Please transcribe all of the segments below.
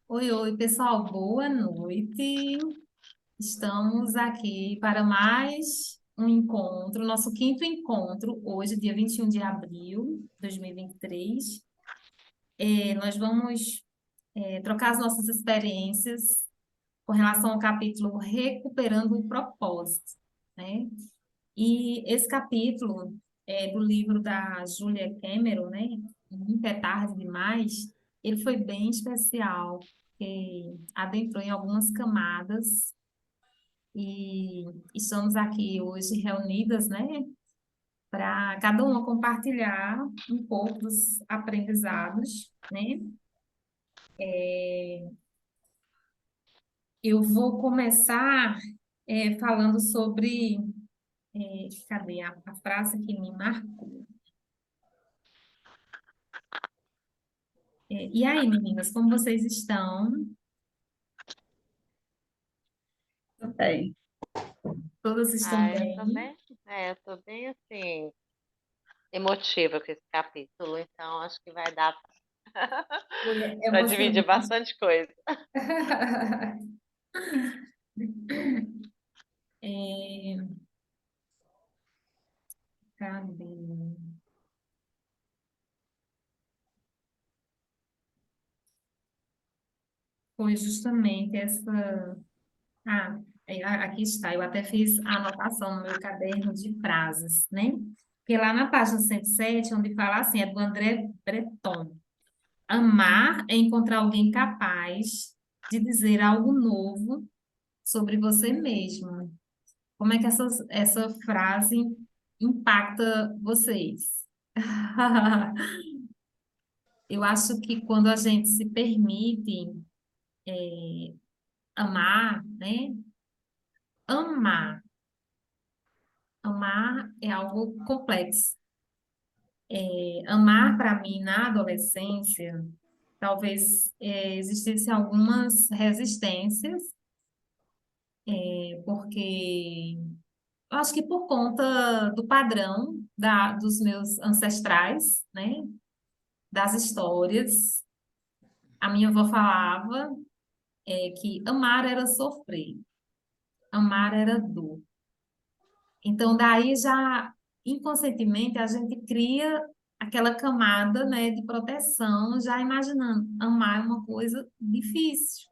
Oi, oi, pessoal, boa noite. Estamos aqui para mais um encontro, nosso quinto encontro, hoje, dia 21 de abril de 2023. Nós vamos, trocar as nossas experiências com relação ao capítulo Recuperando o Propósito, né? E esse capítulo é do livro da Julia Cameron, né? Nunca é tarde demais. Ele foi bem especial, porque adentrou em algumas camadas e estamos aqui hoje reunidas, né? Para cada uma compartilhar um pouco dos aprendizados, né? Eu vou começar falando sobre, cadê a frase que me marcou? E aí, meninas, como vocês estão? Bem, Todas estão eu tô bem? bem, eu tô bem assim, emotiva com esse capítulo, então acho que vai dar Foi para dividir emocionante. bastante coisa. É, cadê? Foi justamente essa. Ah, aqui está. Eu até fiz a anotação no meu caderno de frases, né? Porque lá na página 107, onde fala assim, é do André Breton. Amar é encontrar alguém capaz de dizer algo novo sobre você mesmo. Como é que essa frase impacta vocês? Eu acho que quando a gente se permite amar, né? Amar. Amar é algo complexo. Amar, para mim, na adolescência, talvez existissem algumas resistências, porque eu acho que por conta do padrão dos meus ancestrais, né? Das histórias. A minha avó falava que amar era sofrer, amar era dor. Então, daí já inconscientemente a gente cria aquela camada, né, de proteção, já imaginando amar é uma coisa difícil.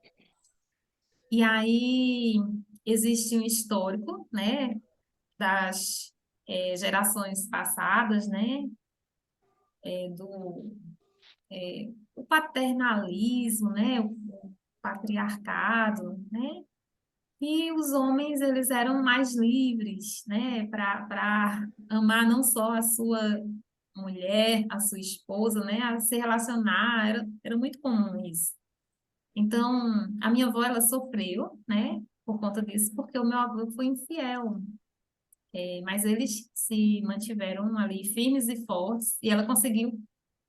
E aí existe um histórico, né, das gerações passadas, né, do o paternalismo, né, o patriarcado, né, e os homens, eles eram mais livres, né, para amar não só a sua mulher, a sua esposa, né, a se relacionar, era muito comum isso. Então, a minha avó, ela sofreu, né, por conta disso, porque o meu avô foi infiel. Mas eles se mantiveram ali firmes e fortes, e ela conseguiu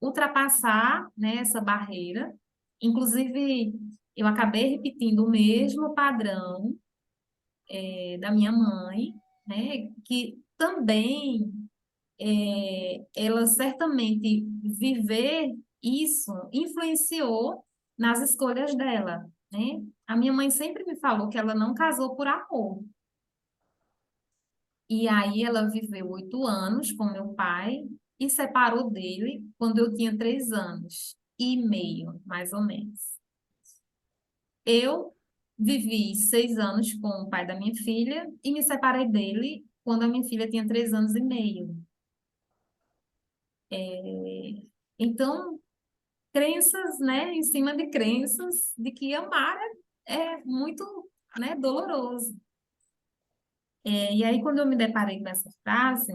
ultrapassar, né, essa barreira. Inclusive, eu acabei repetindo o mesmo padrão da minha mãe, né, que também ela certamente viver isso influenciou nas escolhas dela, né? A minha mãe sempre me falou que ela não casou por amor. E aí ela viveu 8 anos com meu pai e separou dele quando eu tinha 3 anos e meio, mais ou menos. Eu vivi 6 anos com o pai da minha filha e me separei dele quando a minha filha tinha 3 anos e meio. Então, crenças, né, em cima de crenças de que amar é muito, né, doloroso. E aí, quando eu me deparei com essa frase,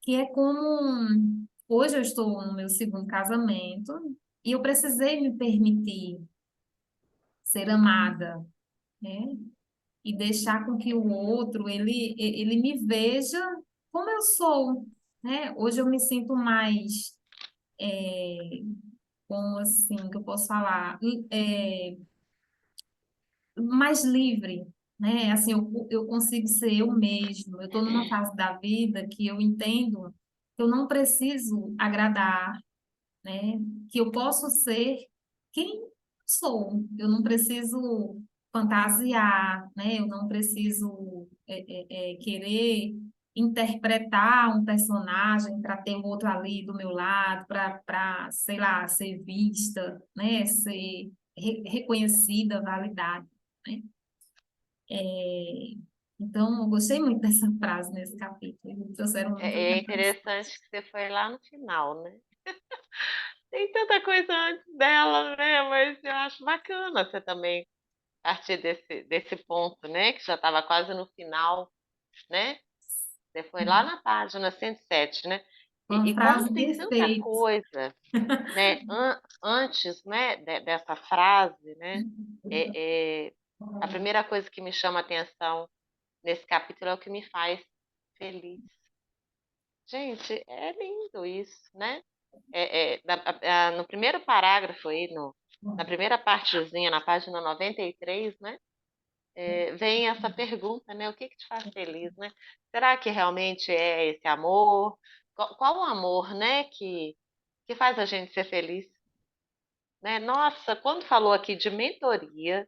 que é como hoje eu estou no meu segundo casamento e eu precisei me permitir ser amada, né? E deixar com que o outro ele me veja como eu sou, né? Hoje eu me sinto mais, como assim, que eu posso falar, é, mais livre, né? Assim, eu consigo ser eu mesmo. Eu estou numa fase da vida que eu entendo que eu não preciso agradar, né? Que eu posso ser quem eu sou. Eu não preciso fantasiar, né? Eu não preciso querer interpretar um personagem para ter o outro ali do meu lado, sei lá, ser vista, né? Ser reconhecida, validada, né? É, então, eu gostei muito dessa frase nesse capítulo. Trouxeram muitas É reflexões. interessante que você foi lá no final, né? Tem tanta coisa antes dela, né? Mas eu acho bacana você também partir desse ponto, né? Que já estava quase no final, né? Você foi lá na página 107, né? Uma E frase como de tem tanta efeito. coisa, né? Antes, né? Dessa frase, né? É, é, a primeira coisa que me chama a atenção nesse capítulo é o que me faz feliz. Gente, é lindo isso, né? No primeiro parágrafo aí, na primeira partezinha, na página 93, né? Vem essa pergunta, né? O que que te faz feliz, né? Será que realmente é esse amor? Qual o amor, né, que faz a gente ser feliz, né? Nossa, quando falou aqui de mentoria,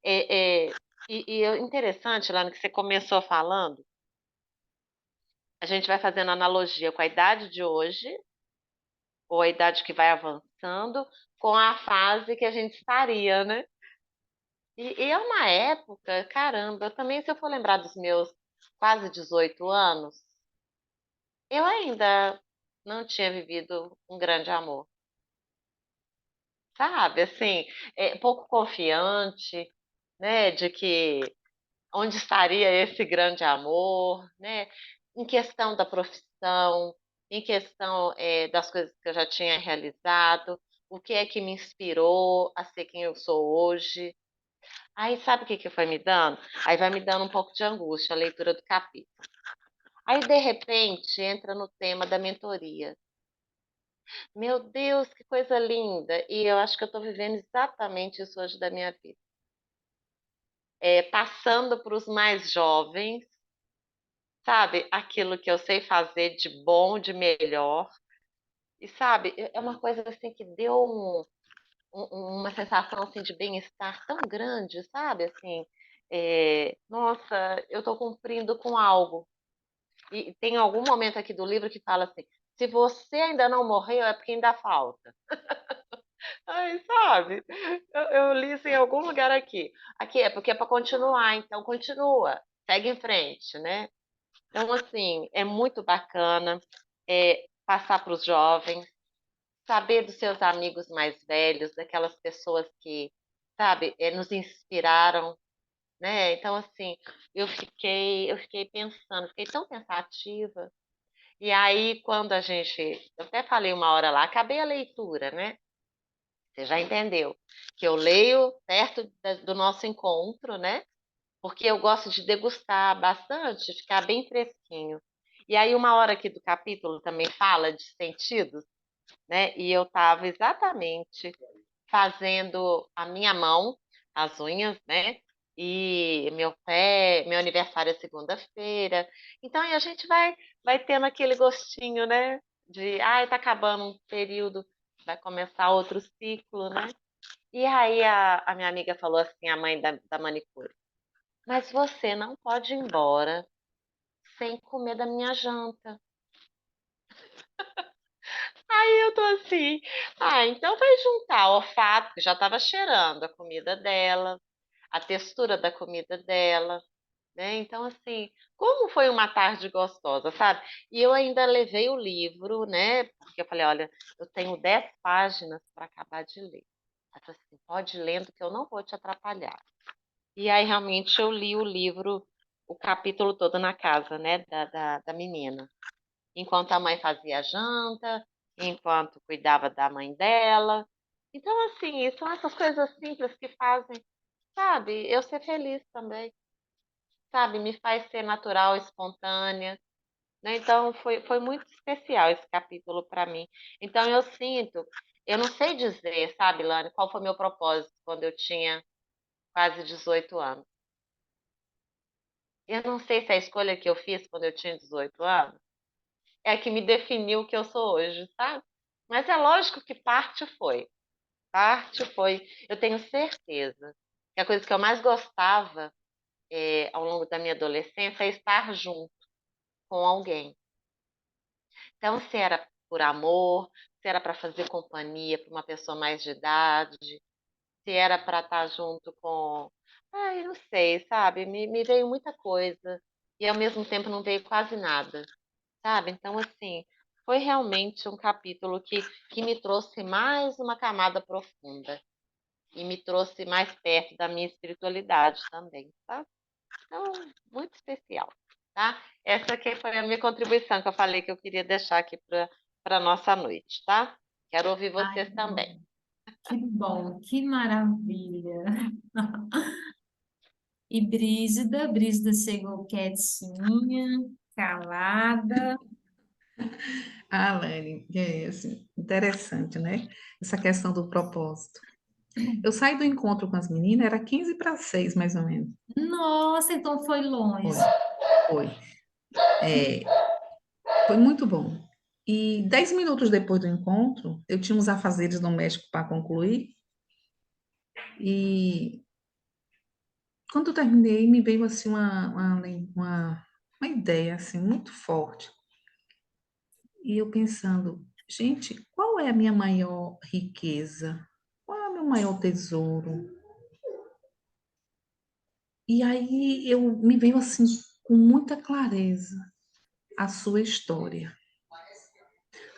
é, é, e é interessante, lá no que você começou falando, a gente vai fazendo analogia com a idade de hoje, ou a idade que vai avançando, com a fase que a gente estaria, né? E é uma época, caramba, também se eu for lembrar dos meus quase 18 anos, eu ainda não tinha vivido um grande amor, sabe? Assim, pouco confiante, né, de que onde estaria esse grande amor, né? Em questão da profissão, em questão, das coisas que eu já tinha realizado, o que é que me inspirou a ser quem eu sou hoje. Aí sabe o que que foi me dando? Aí vai me dando um pouco de angústia a leitura do capítulo. Aí, de repente, entra no tema da mentoria. Meu Deus, que coisa linda! E eu acho que eu estou vivendo exatamente isso hoje da minha vida. Passando para os mais jovens, sabe, aquilo que eu sei fazer de bom, de melhor. E sabe, é uma coisa assim que deu uma sensação assim de bem-estar tão grande, sabe? Assim, nossa, eu estou cumprindo com algo. E tem algum momento aqui do livro que fala assim: se você ainda não morreu, é porque ainda falta. Ai, sabe? Eu li isso em algum lugar aqui. Aqui é porque é para continuar, então continua, segue em frente, né? Então, assim, é muito bacana passar para os jovens, saber dos seus amigos mais velhos, daquelas pessoas que, sabe, nos inspiraram, né? Então, assim, eu fiquei pensando, fiquei tão pensativa. E aí, quando eu até falei uma hora lá, acabei a leitura, né? Você já entendeu que eu leio perto do nosso encontro, né? Porque eu gosto de degustar bastante, ficar bem fresquinho. E aí, uma hora aqui do capítulo também fala de sentidos, né? E eu estava exatamente fazendo a minha mão, as unhas, né? E meu pé, meu aniversário é segunda-feira. Então, aí a gente vai tendo aquele gostinho, né? De, ai, tá acabando um período, vai começar outro ciclo, né? E aí a minha amiga falou assim, a mãe da manicure, mas você não pode ir embora sem comer da minha janta. Aí eu tô assim, então vai juntar o olfato, que já estava cheirando a comida dela, a textura da comida dela, né? Então, assim, como foi uma tarde gostosa, sabe? E eu ainda levei o livro, né? Porque eu falei, olha, eu tenho 10 páginas para acabar de ler. Ela falou assim, pode ir lendo que eu não vou te atrapalhar. E aí, realmente, eu li o livro, o capítulo todo na casa, né, da menina. Enquanto a mãe fazia a janta, enquanto cuidava da mãe dela. Então, assim, são essas coisas simples que fazem, sabe, eu ser feliz também, sabe, me faz ser natural, espontânea, né? Então, foi muito especial esse capítulo para mim. Então, eu não sei dizer, sabe, Lani, qual foi meu propósito quando eu tinha quase 18 anos. Eu não sei se a escolha que eu fiz quando eu tinha 18 anos é a que me definiu o que eu sou hoje, sabe? Mas é lógico que parte foi. Parte foi. Eu tenho certeza que a coisa que eu mais gostava ao longo da minha adolescência é estar junto com alguém. Então, se era por amor, se era para fazer companhia para uma pessoa mais de idade, se era para estar junto com. Ai, não sei, sabe? Me veio muita coisa e ao mesmo tempo não veio quase nada, sabe? Então, assim, foi realmente um capítulo que me trouxe mais uma camada profunda e me trouxe mais perto da minha espiritualidade também, tá? Então, muito especial, tá? Essa aqui foi a minha contribuição que eu falei que eu queria deixar aqui para a nossa noite, tá? Quero ouvir Ai, vocês também. que bom, que maravilha. E Brígida chegou quietinha, calada. Ah, Lani, é assim, interessante, né? Essa questão do propósito. Eu saí do encontro com as meninas, era 15 para 6, mais ou menos. Nossa, então foi longe. Foi, foi. É, foi muito bom. E 10 minutos depois do encontro, eu tinha uns afazeres domésticos para concluir. E quando eu terminei, me veio assim uma ideia assim, muito forte. E eu pensando, gente, qual é a minha maior riqueza? Qual é o meu maior tesouro? E aí eu me veio assim com muita clareza a sua história.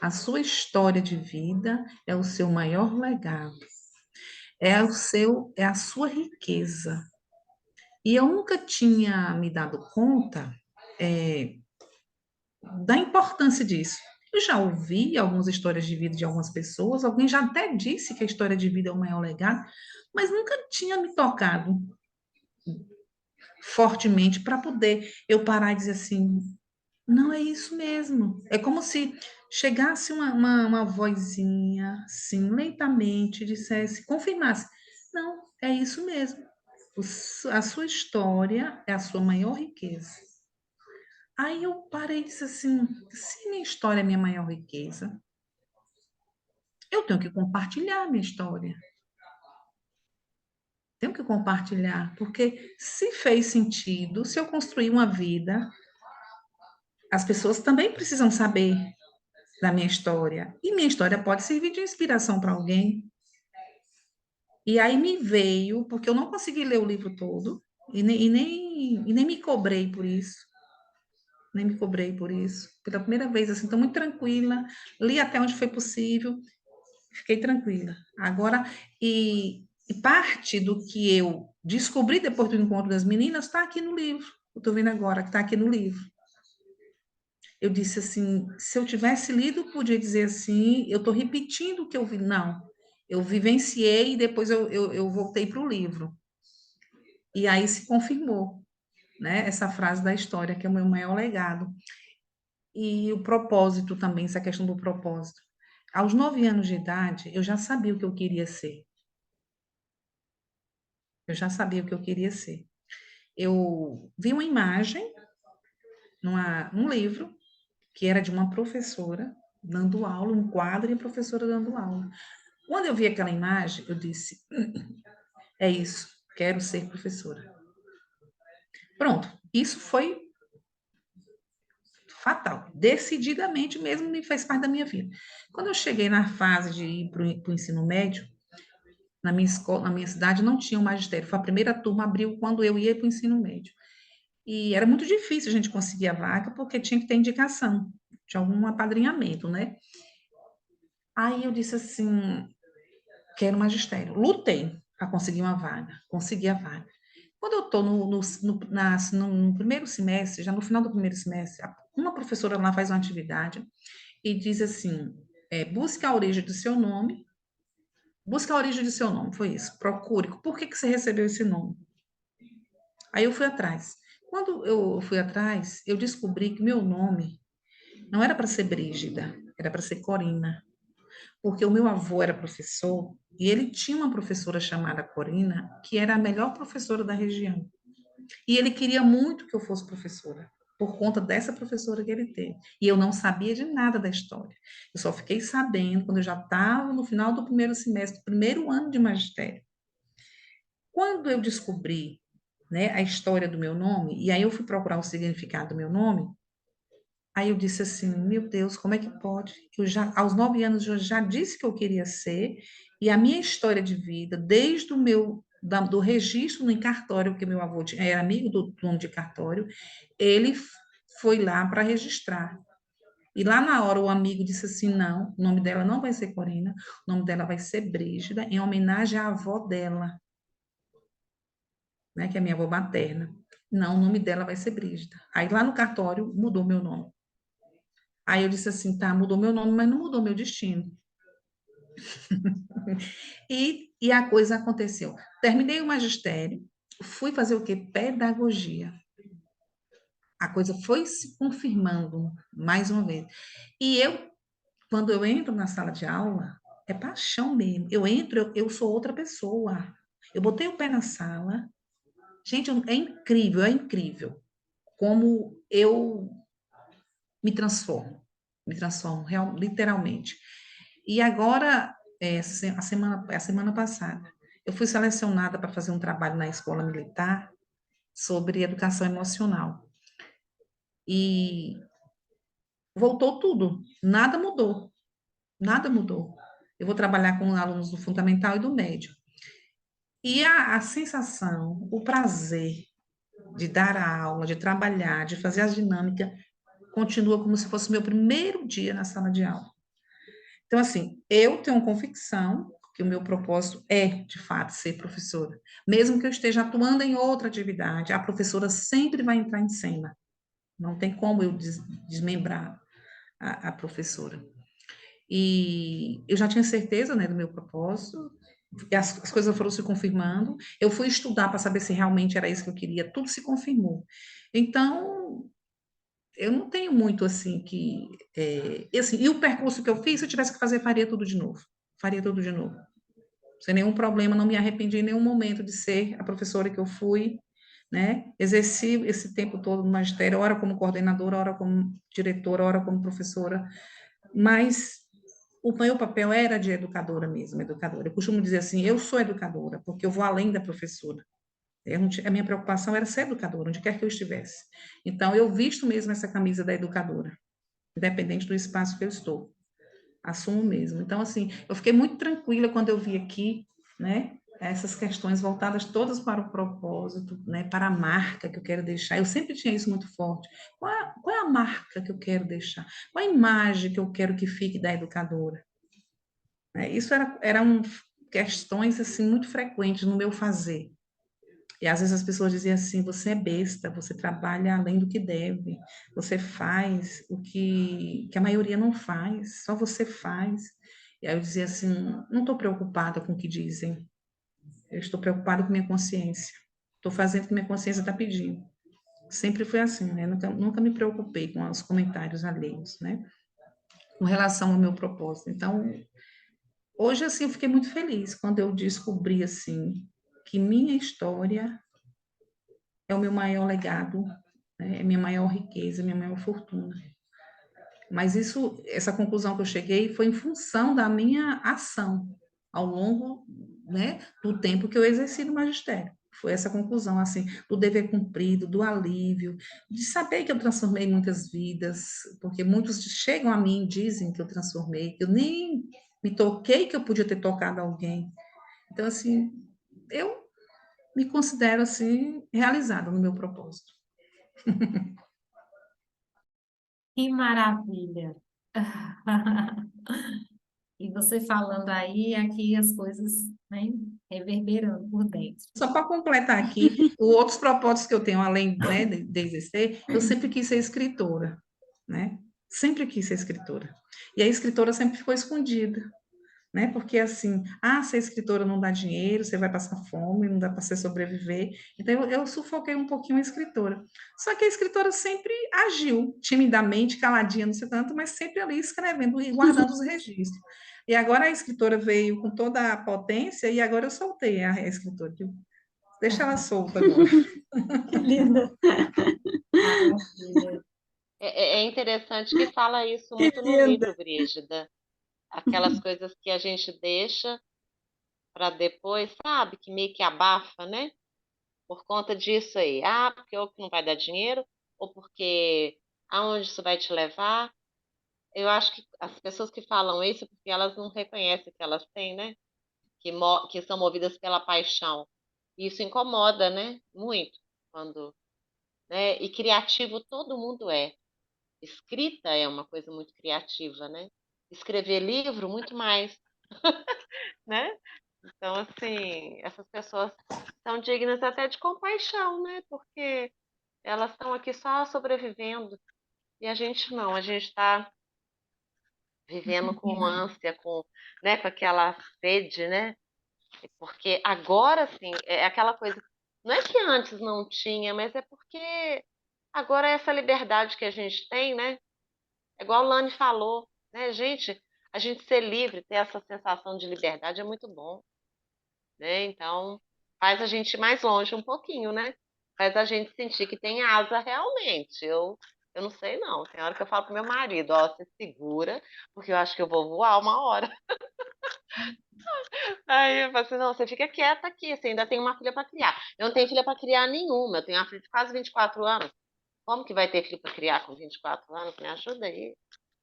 A sua história de vida é o seu maior legado, é a sua riqueza. E eu nunca tinha me dado conta é, da importância disso. Eu já ouvi algumas histórias de vida de algumas pessoas, alguém já até disse que a história de vida é o maior legado, mas nunca tinha me tocado fortemente para poder eu parar e dizer assim, não é isso mesmo. É como se chegasse uma vozinha, assim, lentamente, dissesse, confirmasse, não, é isso mesmo. A sua história é a sua maior riqueza. Aí eu parei e disse assim, se minha história é minha maior riqueza, eu tenho que compartilhar a minha história. Tenho que compartilhar, porque se fez sentido, se eu construir uma vida, as pessoas também precisam saber da minha história. E minha história pode servir de inspiração para alguém. E aí me veio, porque eu não consegui ler o livro todo, e nem me cobrei por isso. Nem me cobrei por isso. Pela primeira vez, assim, estou muito tranquila, li até onde foi possível, fiquei tranquila. Agora, e parte do que eu descobri depois do encontro das meninas está aqui no livro. Eu estou vendo agora que está aqui no livro. Eu disse assim, se eu tivesse lido, podia dizer assim, eu estou repetindo o que eu vi. Não, eu vivenciei e depois eu voltei para o livro. E aí se confirmou, né, essa frase da história, que é o meu maior legado. E o propósito também, essa questão do propósito. Aos 9 anos de idade, eu já sabia o que eu queria ser. Eu já sabia o que eu queria ser. Eu vi uma imagem num livro que era de uma professora dando aula, um quadro e a professora dando aula. Quando eu vi aquela imagem, eu disse: é isso, quero ser professora. Pronto, isso foi fatal, decididamente mesmo me fez parte da minha vida. Quando eu cheguei na fase de ir para o ensino médio, na minha escola, na minha cidade não tinha o magistério, foi a primeira turma abriu quando eu ia para o ensino médio. E era muito difícil a gente conseguir a vaga, porque tinha que ter indicação, tinha algum apadrinhamento, né? Aí eu disse assim, quero magistério. Lutei para conseguir uma vaga, consegui a vaga. Quando eu estou no primeiro semestre, já no final do primeiro semestre, uma professora lá faz uma atividade e diz assim, busque a origem do seu nome, busque a origem do seu nome, foi isso, procure, por que você recebeu esse nome? Aí eu fui atrás. Quando eu fui atrás, eu descobri que meu nome não era para ser Brígida, era para ser Corina, porque o meu avô era professor e ele tinha uma professora chamada Corina, que era a melhor professora da região. E ele queria muito que eu fosse professora. por conta dessa professora que ele teve. E eu não sabia de nada da história. Eu só fiquei sabendo quando eu já estava no final do primeiro semestre, do primeiro ano de magistério. Quando eu descobri, né, a história do meu nome, e aí eu fui procurar o significado do meu nome, aí eu disse assim, meu Deus, como é que pode? Eu já, aos 9 anos, eu já disse que eu queria ser, e a minha história de vida, desde o do registro no cartório, porque meu avô era amigo do dono de cartório, ele foi lá para registrar. E lá na hora o amigo disse assim, não, o nome dela não vai ser Corina, o nome dela vai ser Brígida, em homenagem à avó dela, né, que é minha avó materna. Não, o nome dela vai ser Brígida. Aí lá no cartório mudou meu nome. Aí eu disse assim, tá, mudou meu nome, mas não mudou meu destino. E a coisa aconteceu. Terminei o magistério, fui fazer o quê? Pedagogia. A coisa foi se confirmando mais uma vez. E eu, quando eu entro na sala de aula, é paixão mesmo. Eu entro, eu sou outra pessoa. Eu botei o pé na sala. Gente, é incrível como eu me transformo literalmente. E agora, a semana passada, eu fui selecionada para fazer um trabalho na escola militar sobre educação emocional. E voltou tudo, nada mudou. Eu vou trabalhar com alunos do fundamental e do médio. E a sensação, o prazer de dar a aula, de trabalhar, de fazer as dinâmicas, continua como se fosse meu primeiro dia na sala de aula. Então, assim, eu tenho convicção que o meu propósito é, de fato, ser professora. Mesmo que eu esteja atuando em outra atividade, a professora sempre vai entrar em cena. Não tem como eu desmembrar a professora. E eu já tinha certeza, né, do meu propósito, as coisas foram se confirmando. Eu fui estudar para saber se realmente era isso que eu queria, tudo se confirmou. Então, eu não tenho muito assim que. Assim, e o percurso que eu fiz, se eu tivesse que fazer, faria tudo de novo. Faria tudo de novo. Sem nenhum problema, não me arrependi em nenhum momento de ser a professora que eu fui, né? Exerci esse tempo todo no magistério, ora como coordenadora, ora como diretora, ora como professora, mas o meu papel era de educadora mesmo, educadora. Eu costumo dizer assim, eu sou educadora, porque eu vou além da professora. A minha preocupação era ser educadora, onde quer que eu estivesse. Então, eu visto mesmo essa camisa da educadora, independente do espaço que eu estou. Assumo mesmo. Então, assim, eu fiquei muito tranquila quando eu vi aqui, né, essas questões voltadas todas para o propósito, né, para a marca que eu quero deixar. Eu sempre tinha isso muito forte. Qual é a marca que eu quero deixar? Qual a imagem que eu quero que fique da educadora? Isso eram questões, assim, muito frequentes no meu fazer. E às vezes as pessoas diziam assim: você é besta, você trabalha além do que deve, você faz o que a maioria não faz, só você faz. E aí eu dizia assim: não estou preocupada com o que dizem, eu estou preocupada com minha consciência. Estou fazendo o que minha consciência está pedindo. Sempre foi assim, né? Nunca me preocupei com os comentários alheios, né? Com relação ao meu propósito. Então, hoje, assim, eu fiquei muito feliz quando eu descobri, assim, que minha história é o meu maior legado, né? É minha maior riqueza, minha maior fortuna. Mas essa conclusão que eu cheguei foi em função da minha ação ao longo, né, do tempo que eu exerci no magistério. Foi essa conclusão, assim, do dever cumprido, do alívio, de saber que eu transformei muitas vidas, porque muitos chegam a mim e dizem que eu transformei, que eu nem me toquei que eu podia ter tocado alguém. Então, assim, eu me considero, assim, realizada no meu propósito. Que maravilha! E você falando aí, aqui as coisas, né, reverberando por dentro. Só para completar aqui, os outros propósitos que eu tenho, além, né, de exercer, eu sempre quis ser escritora, né? Sempre quis ser escritora. E a escritora sempre ficou escondida, né? Porque assim, ser escritora não dá dinheiro, você vai passar fome, não dá para você sobreviver. Então eu sufoquei um pouquinho a escritora. Só que a escritora sempre agiu timidamente, caladinha, não sei tanto, mas sempre ali escrevendo e guardando os registros. E agora a escritora veio com toda a potência e agora eu soltei a escritora. Deixa ela solta agora. Que linda! Maravilha. É interessante que fala isso Que muito no linda. livro, Brígida. Aquelas coisas que a gente deixa para depois, sabe? Que meio que abafa, né? Por conta disso aí. Ah, porque ou que não vai dar dinheiro, ou porque aonde isso vai te levar. Eu acho que as pessoas que falam isso, porque elas não reconhecem que elas têm, né? Que são movidas pela paixão. E isso incomoda, né? Muito. Quando, né? E criativo todo mundo é. Escrita é uma coisa muito criativa, né? Escrever livro, muito mais, né? Então, assim, essas pessoas são dignas até de compaixão, né? Porque elas estão aqui só sobrevivendo. E a gente não, a gente está vivendo com ânsia, com, né, com aquela sede, né? Porque agora, sim, é aquela coisa. Não é que antes não tinha, mas é porque agora é essa liberdade que a gente tem, né? É igual a Lani falou, né, gente? A gente ser livre, ter essa sensação de liberdade é muito bom, né? Então, faz a gente ir mais longe um pouquinho, né? Faz a gente sentir que tem asa realmente. Eu não sei, não. Tem hora que eu falo pro meu marido, ó, você segura, porque eu acho que eu vou voar uma hora. Aí eu falo assim, não, você fica quieta aqui, você ainda tem uma filha para criar. Eu não tenho filha para criar nenhuma, eu tenho uma filha de quase 24 anos. Como que vai ter filho para criar com 24 anos? Me ajuda aí,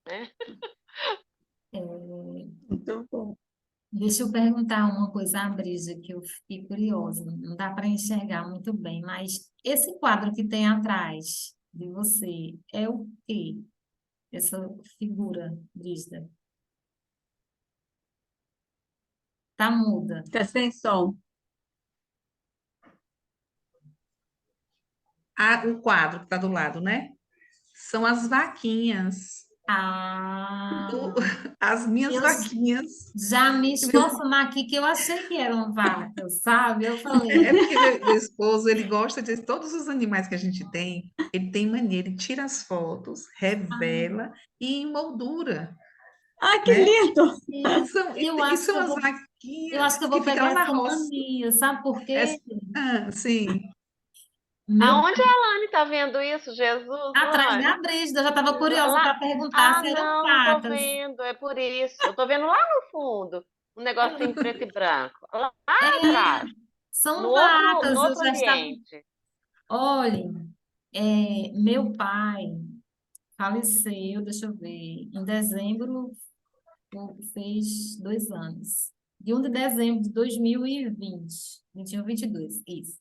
né? É, Muito bom. deixa eu perguntar uma coisa à Brisa, que eu fiquei curiosa. Não dá para enxergar muito bem, mas esse quadro que tem atrás de você é o quê? Essa figura, Brígida? Tá muda. Tá sem som. O quadro que está do lado, né? São as vaquinhas. Ah, As minhas eu vaquinhas. já me esforçando aqui que eu achei que eram vacas, sabe? Eu falei, É porque meu esposo, ele gosta de todos os animais que a gente tem, ele tem mania, ele tira as fotos, ah, revela e emoldura, Ai, que né? lindo! E são as eu acho que vaquinhas eu que vou ficam pegar lá na essa roça. mania, sabe por quê? Essa- sim. Meu, Aonde a Alane tá vendo isso, Jesus, atrás da Lane? Brígida, eu já estava curiosa Lá... para perguntar Ah, se eram não, não tô vacas. vendo, é por isso. Eu tô vendo lá no fundo, um negocinho preto e branco. Lá atrás, São no vacas, eu outro já estava. ambiente. Olhem, meu pai faleceu, deixa eu ver, em dezembro, fez 2 anos. De 1 de dezembro de 2020, 21, 22, isso.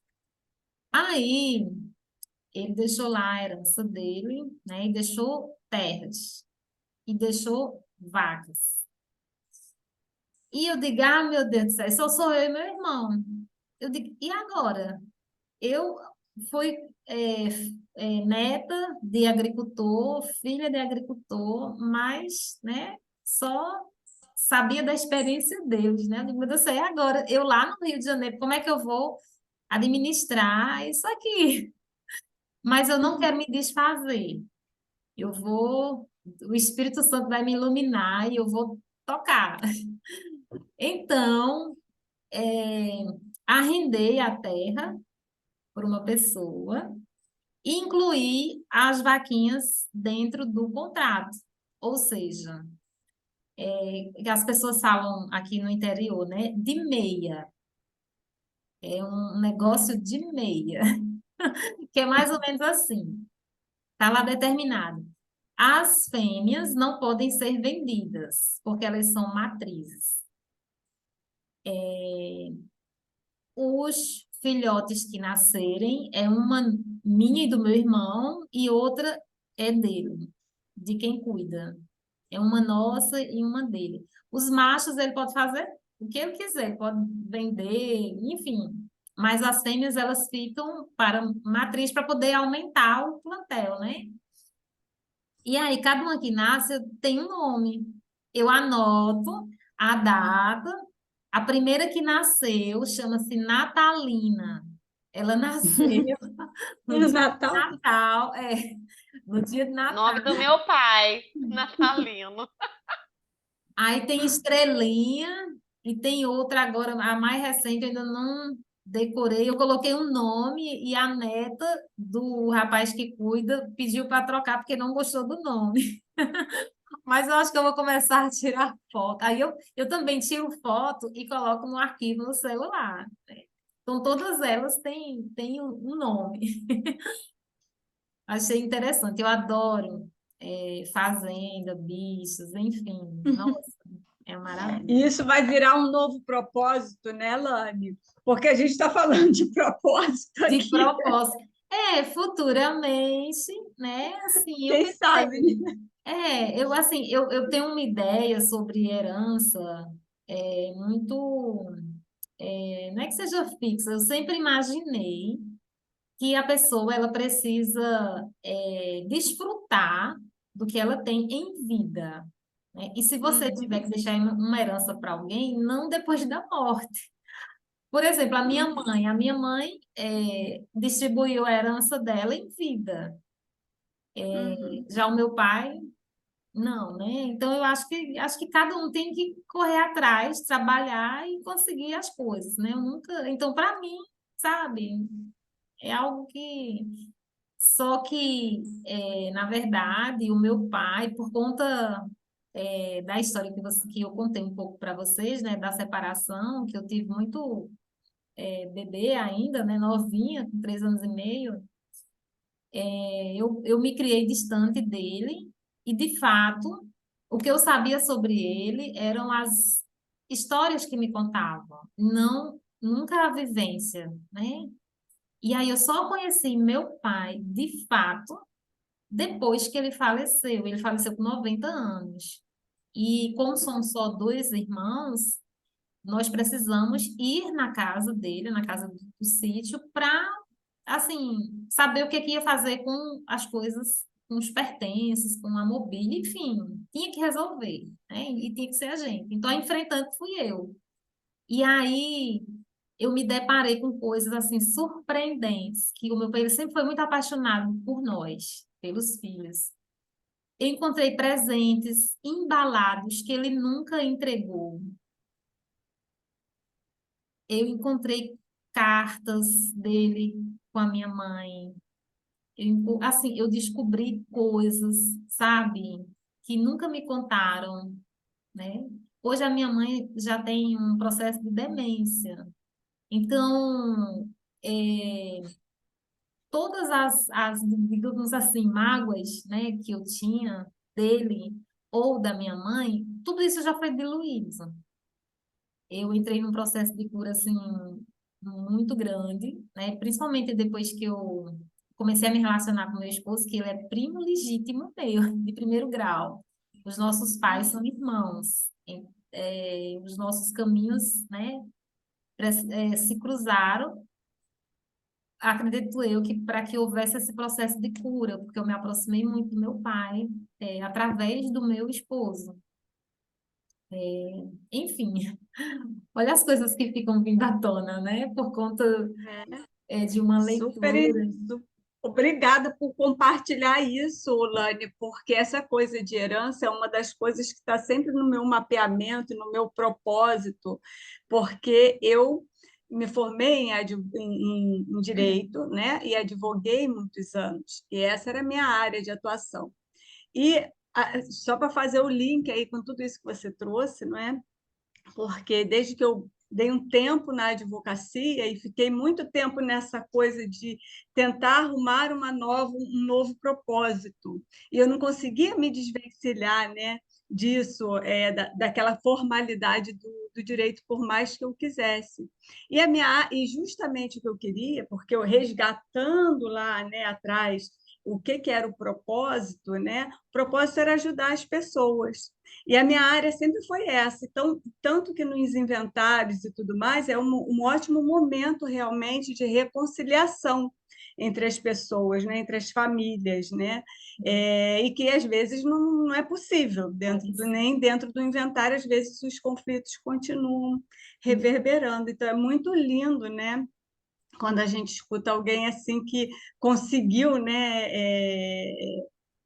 Aí, ele deixou lá a herança dele, né? E deixou terras. E deixou vacas. E eu digo, ah, meu Deus do céu, só sou eu e meu irmão. Eu digo, e agora? Eu fui neta de agricultor, filha de agricultor, mas, né, só sabia da experiência deles, né? Eu digo, meu Deus do céu, e agora? Eu lá no Rio de Janeiro, como é que eu vou administrar isso aqui? Mas eu não quero me desfazer. Eu vou, o Espírito Santo vai me iluminar e eu vou tocar. Então, é, arrendei a terra por uma pessoa e incluí as vaquinhas dentro do contrato. Ou seja, as pessoas falam aqui no interior, né, de meia. É um negócio de meia, que é mais ou menos assim. Está lá determinado. As fêmeas não podem ser vendidas, porque elas são matrizes. Os filhotes que nascerem é uma minha e do meu irmão e outra é dele, de quem cuida. É uma nossa e uma dele. Os machos ele pode fazer o que ele quiser, ele pode vender, enfim. Mas as fêmeas elas ficam para matriz para poder aumentar o plantel, né? E aí cada uma que nasce tem um nome. Eu anoto a data. A primeira que nasceu chama-se Natalina. Ela nasceu no dia de Natal. Natal, no dia de Natal. Nome do meu pai, Natalino. Aí tem Estrelinha e tem outra agora, a mais recente, eu ainda não decorei, eu coloquei um nome e a neta do rapaz que cuida pediu para trocar porque não gostou do nome. Mas eu acho que eu vou começar a tirar foto. Aí eu também tiro foto e coloco no arquivo no celular, né? Então, todas elas têm um nome. Achei interessante. Eu adoro fazenda, bichos, enfim. Nossa, é E maravilha. isso vai virar um novo propósito, né, Lani? Porque a gente está falando de propósito De aqui. propósito. Futuramente, né? Assim, eu Quem pensei. sabe, né? Eu tenho uma ideia sobre herança muito. Não é que seja fixa, eu sempre imaginei que a pessoa ela precisa desfrutar do que ela tem em vida, né? E se você tiver que deixar uma herança para alguém, não depois da morte. Por exemplo, a minha mãe distribuiu a herança dela em vida. Uhum. Já o meu pai, não, né? Então eu acho que cada um tem que correr atrás, trabalhar e conseguir as coisas, né? Eu nunca, então para mim, sabe, é algo que só que na verdade o meu pai, por conta da história que eu contei um pouco para vocês, né, da separação, que eu tive muito bebê ainda, né, novinha, com 3 anos e meio, eu me criei distante dele e, de fato, o que eu sabia sobre ele eram as histórias que me contavam, não nunca a vivência, né? E aí eu só conheci meu pai, de fato, depois que ele faleceu. Ele faleceu com 90 anos. E como somos só dois irmãos, nós precisamos ir na casa dele, na casa do sítio, para, assim, saber o que que ia fazer com as coisas, com os pertences, com a mobília, enfim, tinha que resolver, né? E tinha que ser a gente. Então, a enfrentante fui eu. E aí eu me deparei com coisas assim surpreendentes, que o meu pai ele sempre foi muito apaixonado por nós, pelos filhos. Eu encontrei presentes embalados que ele nunca entregou. Eu encontrei cartas dele com a minha mãe. Assim, eu descobri coisas, sabe, que nunca me contaram, né? Hoje a minha mãe já tem um processo de demência. Então, é, todas digamos assim, mágoas, né, que eu tinha dele ou da minha mãe, tudo isso já foi diluído. Eu entrei num processo de cura, assim, muito grande, né, principalmente depois que eu comecei a me relacionar com meu esposo, que ele é primo legítimo meu, de primeiro grau. Os nossos pais são irmãos. Os nossos caminhos, né, se cruzaram, acredito eu que para que houvesse esse processo de cura, porque eu me aproximei muito do meu pai, através do meu esposo. Enfim, olha as coisas que ficam vindo à tona, né? Por conta de uma Super, leitura. obrigada por compartilhar isso, Lani, porque essa coisa de herança é uma das coisas que está sempre no meu mapeamento, no meu propósito, porque eu me formei em direito, né, e advoguei muitos anos, e essa era a minha área de atuação. E só para fazer o link aí com tudo isso que você trouxe, não é? Porque desde que eu dei um tempo na advocacia e fiquei muito tempo nessa coisa de tentar arrumar um novo propósito. E eu não conseguia me desvencilhar, né, disso, daquela formalidade do direito, por mais que eu quisesse. E justamente o que eu queria, porque eu resgatando lá, né, atrás, o que era o propósito, né? O propósito era ajudar as pessoas. E a minha área sempre foi essa. Então, tanto que nos inventários e tudo mais, é um ótimo momento realmente de reconciliação entre as pessoas, né? Entre as famílias, né? E que às vezes não é possível, nem dentro do inventário, às vezes os conflitos continuam reverberando. Então, é muito lindo, né? Quando a gente escuta alguém assim que conseguiu, né,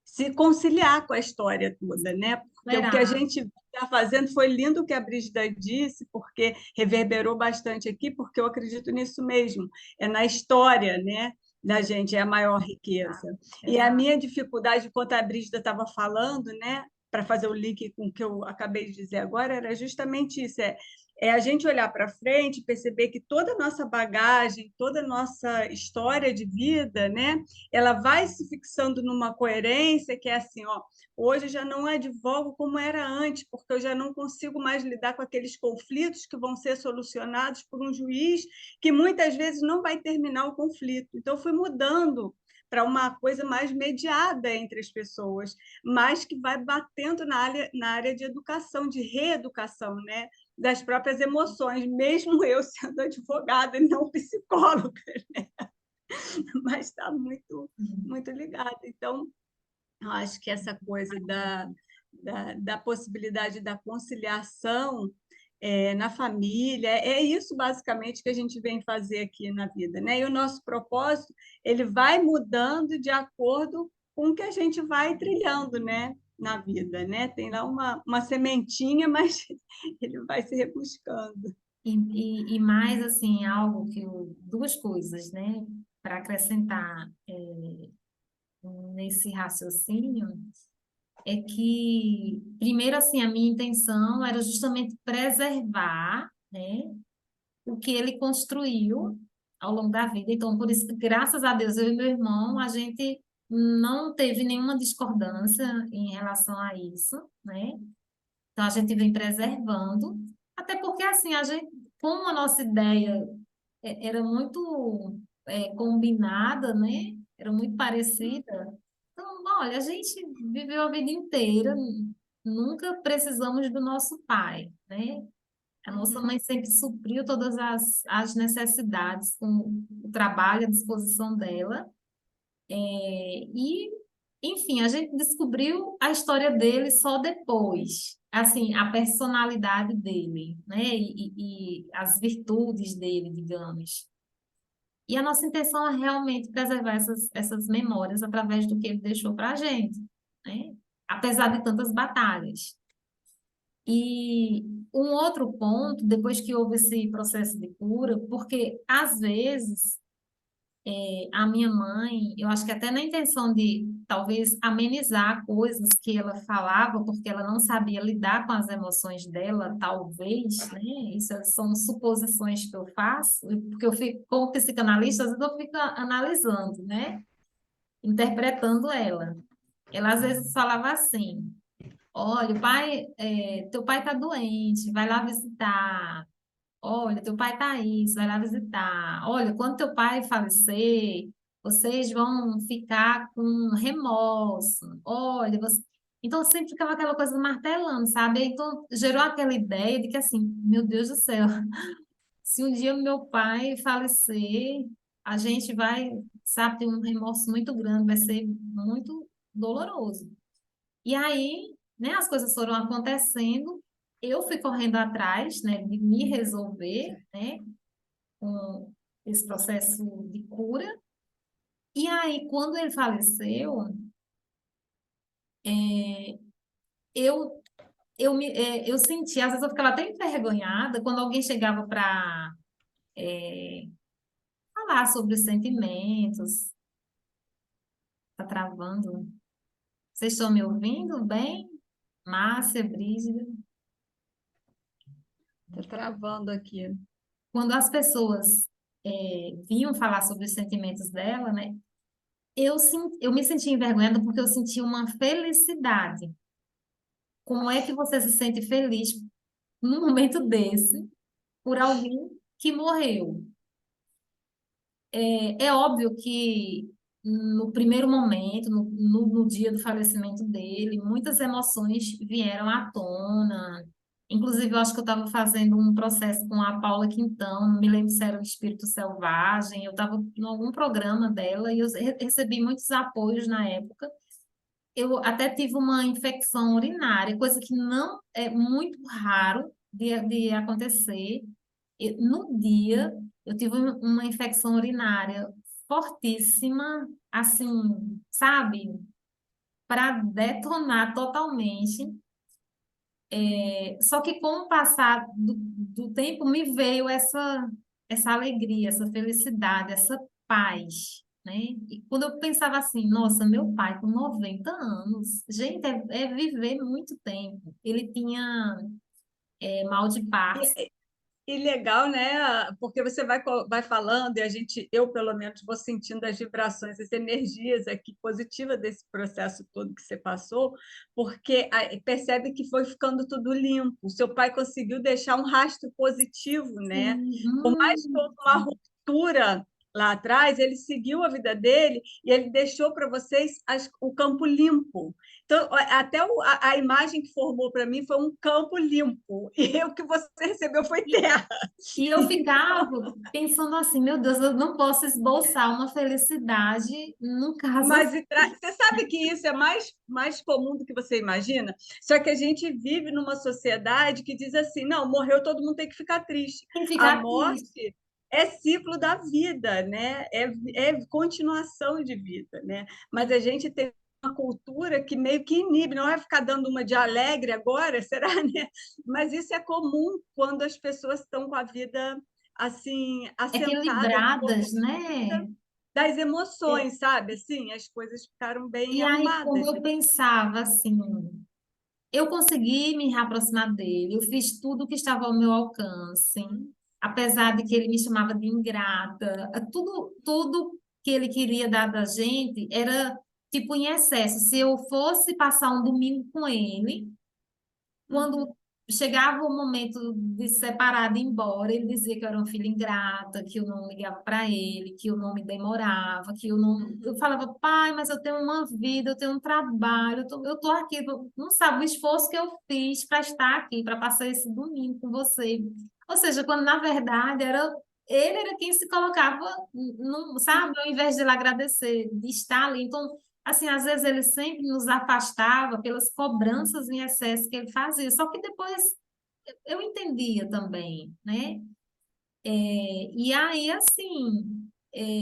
se conciliar com a história toda, né? Porque o que a Será? gente vê está fazendo. Foi lindo o que a Brígida disse, porque reverberou bastante aqui, porque eu acredito nisso mesmo. É na história, né, da gente, é a maior riqueza. E a Exato. minha dificuldade, enquanto a Brígida estava falando, né, para fazer o link com o que eu acabei de dizer agora, era justamente isso, é a gente olhar para frente, perceber que toda a nossa bagagem, toda a nossa história de vida, né, ela vai se fixando numa coerência que é assim, ó, hoje eu já não advogo como era antes, porque eu já não consigo mais lidar com aqueles conflitos que vão ser solucionados por um juiz que muitas vezes não vai terminar o conflito. Então, eu fui mudando para uma coisa mais mediada entre as pessoas, mas que vai batendo na área de educação, de reeducação, né? Das próprias emoções, mesmo eu sendo advogada e não psicóloga, né? Mas está muito, muito ligada. Então, eu acho que essa coisa da possibilidade da conciliação na família, é isso basicamente que a gente vem fazer aqui na vida, né? E o nosso propósito, ele vai mudando de acordo com o que a gente vai trilhando, né? Na vida, né? Tem lá uma sementinha, mas ele vai se rebuscando. E mais, assim, algo duas coisas, né, para acrescentar nesse raciocínio, é que, primeiro, assim, a minha intenção era justamente preservar, né, o que ele construiu ao longo da vida. Então, por isso, graças a Deus, eu e meu irmão, a gente não teve nenhuma discordância em relação a isso, né? Então, a gente vem preservando, até porque, assim, como a nossa ideia era muito combinada, né? Era muito parecida. Então, olha, a gente viveu a vida inteira, nunca precisamos do nosso pai, né? A nossa mãe sempre supriu todas as necessidades com o trabalho à disposição dela. E, enfim, a gente descobriu a história dele só depois. Assim, a personalidade dele, né? E as virtudes dele, digamos. E a nossa intenção é realmente preservar essas memórias através do que ele deixou para a gente, né? Apesar de tantas batalhas. E um outro ponto, depois que houve esse processo de cura, porque às vezes a minha mãe, eu acho que até na intenção de talvez amenizar coisas que ela falava, porque ela não sabia lidar com as emoções dela, talvez, né? Isso são suposições que eu faço, porque eu fico, como psicanalista, às vezes eu fico analisando, né? Interpretando ela. Ela às vezes falava assim: olha, teu pai está doente, vai lá visitar. Olha, teu pai tá aí, você vai lá visitar. Olha, quando teu pai falecer, vocês vão ficar com remorso. Olha, você... Então, sempre ficava aquela coisa martelando, sabe? Então, gerou aquela ideia de que, assim, meu Deus do céu, se um dia meu pai falecer, a gente vai, sabe, ter um remorso muito grande, vai ser muito doloroso. E aí, né, as coisas foram acontecendo, eu fui correndo atrás, né, de me resolver, né, com esse processo de cura. E aí, quando ele faleceu, eu eu senti, às vezes eu ficava até envergonhada quando alguém chegava para falar sobre os sentimentos. Tá travando? Vocês estão me ouvindo bem? Márcia, Brígida? Está travando aqui. Quando as pessoas vinham falar sobre os sentimentos dela, né? Eu me senti envergonhada porque eu senti uma felicidade. Como é que você se sente feliz num momento desse por alguém que morreu? É óbvio que no primeiro momento, no dia do falecimento dele, muitas emoções vieram à tona. Inclusive, eu acho que eu estava fazendo um processo com a Paula Quintão, não me lembro se era o Espírito Selvagem, eu estava em algum programa dela e eu recebi muitos apoios na época. Eu até tive uma infecção urinária, coisa que não é muito raro de acontecer. No dia, eu tive uma infecção urinária fortíssima, assim, sabe? Para detonar totalmente. Só que com o passar do tempo me veio essa alegria, essa felicidade, essa paz, né? E quando eu pensava assim, nossa, meu pai com 90 anos, gente, é viver muito tempo. Ele tinha mal de Parkinson. E legal, né? Porque você vai falando e eu pelo menos vou sentindo as vibrações, as energias aqui positivas desse processo todo que você passou, porque percebe que foi ficando tudo limpo. O seu pai conseguiu deixar um rastro positivo, né? Sim, Por mais que houve uma ruptura lá atrás, ele seguiu a vida dele e ele deixou para vocês o campo limpo. Então, até a imagem que formou para mim foi um campo limpo, e o que você recebeu foi terra. e eu ficava pensando assim, meu Deus, eu não posso esboçar uma felicidade num caso assim. Você sabe que isso é mais comum do que você imagina? Só que a gente vive numa sociedade que diz assim: não, morreu, todo mundo tem que ficar triste. Tem que A ficar triste. morte é ciclo da vida, né? É continuação de vida, né? Mas a gente tem uma cultura que meio que inibe, não é ficar dando uma de alegre agora, será, né? Mas isso é comum quando as pessoas estão com a vida assim assentada no Equilibradas, né? das emoções, sabe? Assim, as coisas ficaram bem E aí, quando arrumadas. eu pensava assim, eu consegui me reaproximar dele, eu fiz tudo o que estava ao meu alcance, apesar de que ele me chamava de ingrata, tudo que ele queria dar da gente era tipo em excesso. Se eu fosse passar um domingo com ele, quando chegava o momento de se separar, de ir embora, ele dizia que eu era uma filha ingrata, que eu não ligava para ele, que eu não me demorava, que eu não. Eu falava, pai, mas eu tenho uma vida, eu tenho um trabalho, eu tô aqui, não sabe o esforço que eu fiz para estar aqui, para passar esse domingo com você. Ou seja, quando na verdade ele era quem se colocava, sabe, ao invés de ele agradecer, de estar ali. Então, assim, às vezes ele sempre nos afastava pelas cobranças em excesso que ele fazia, só que depois eu entendia também, né? E aí, assim,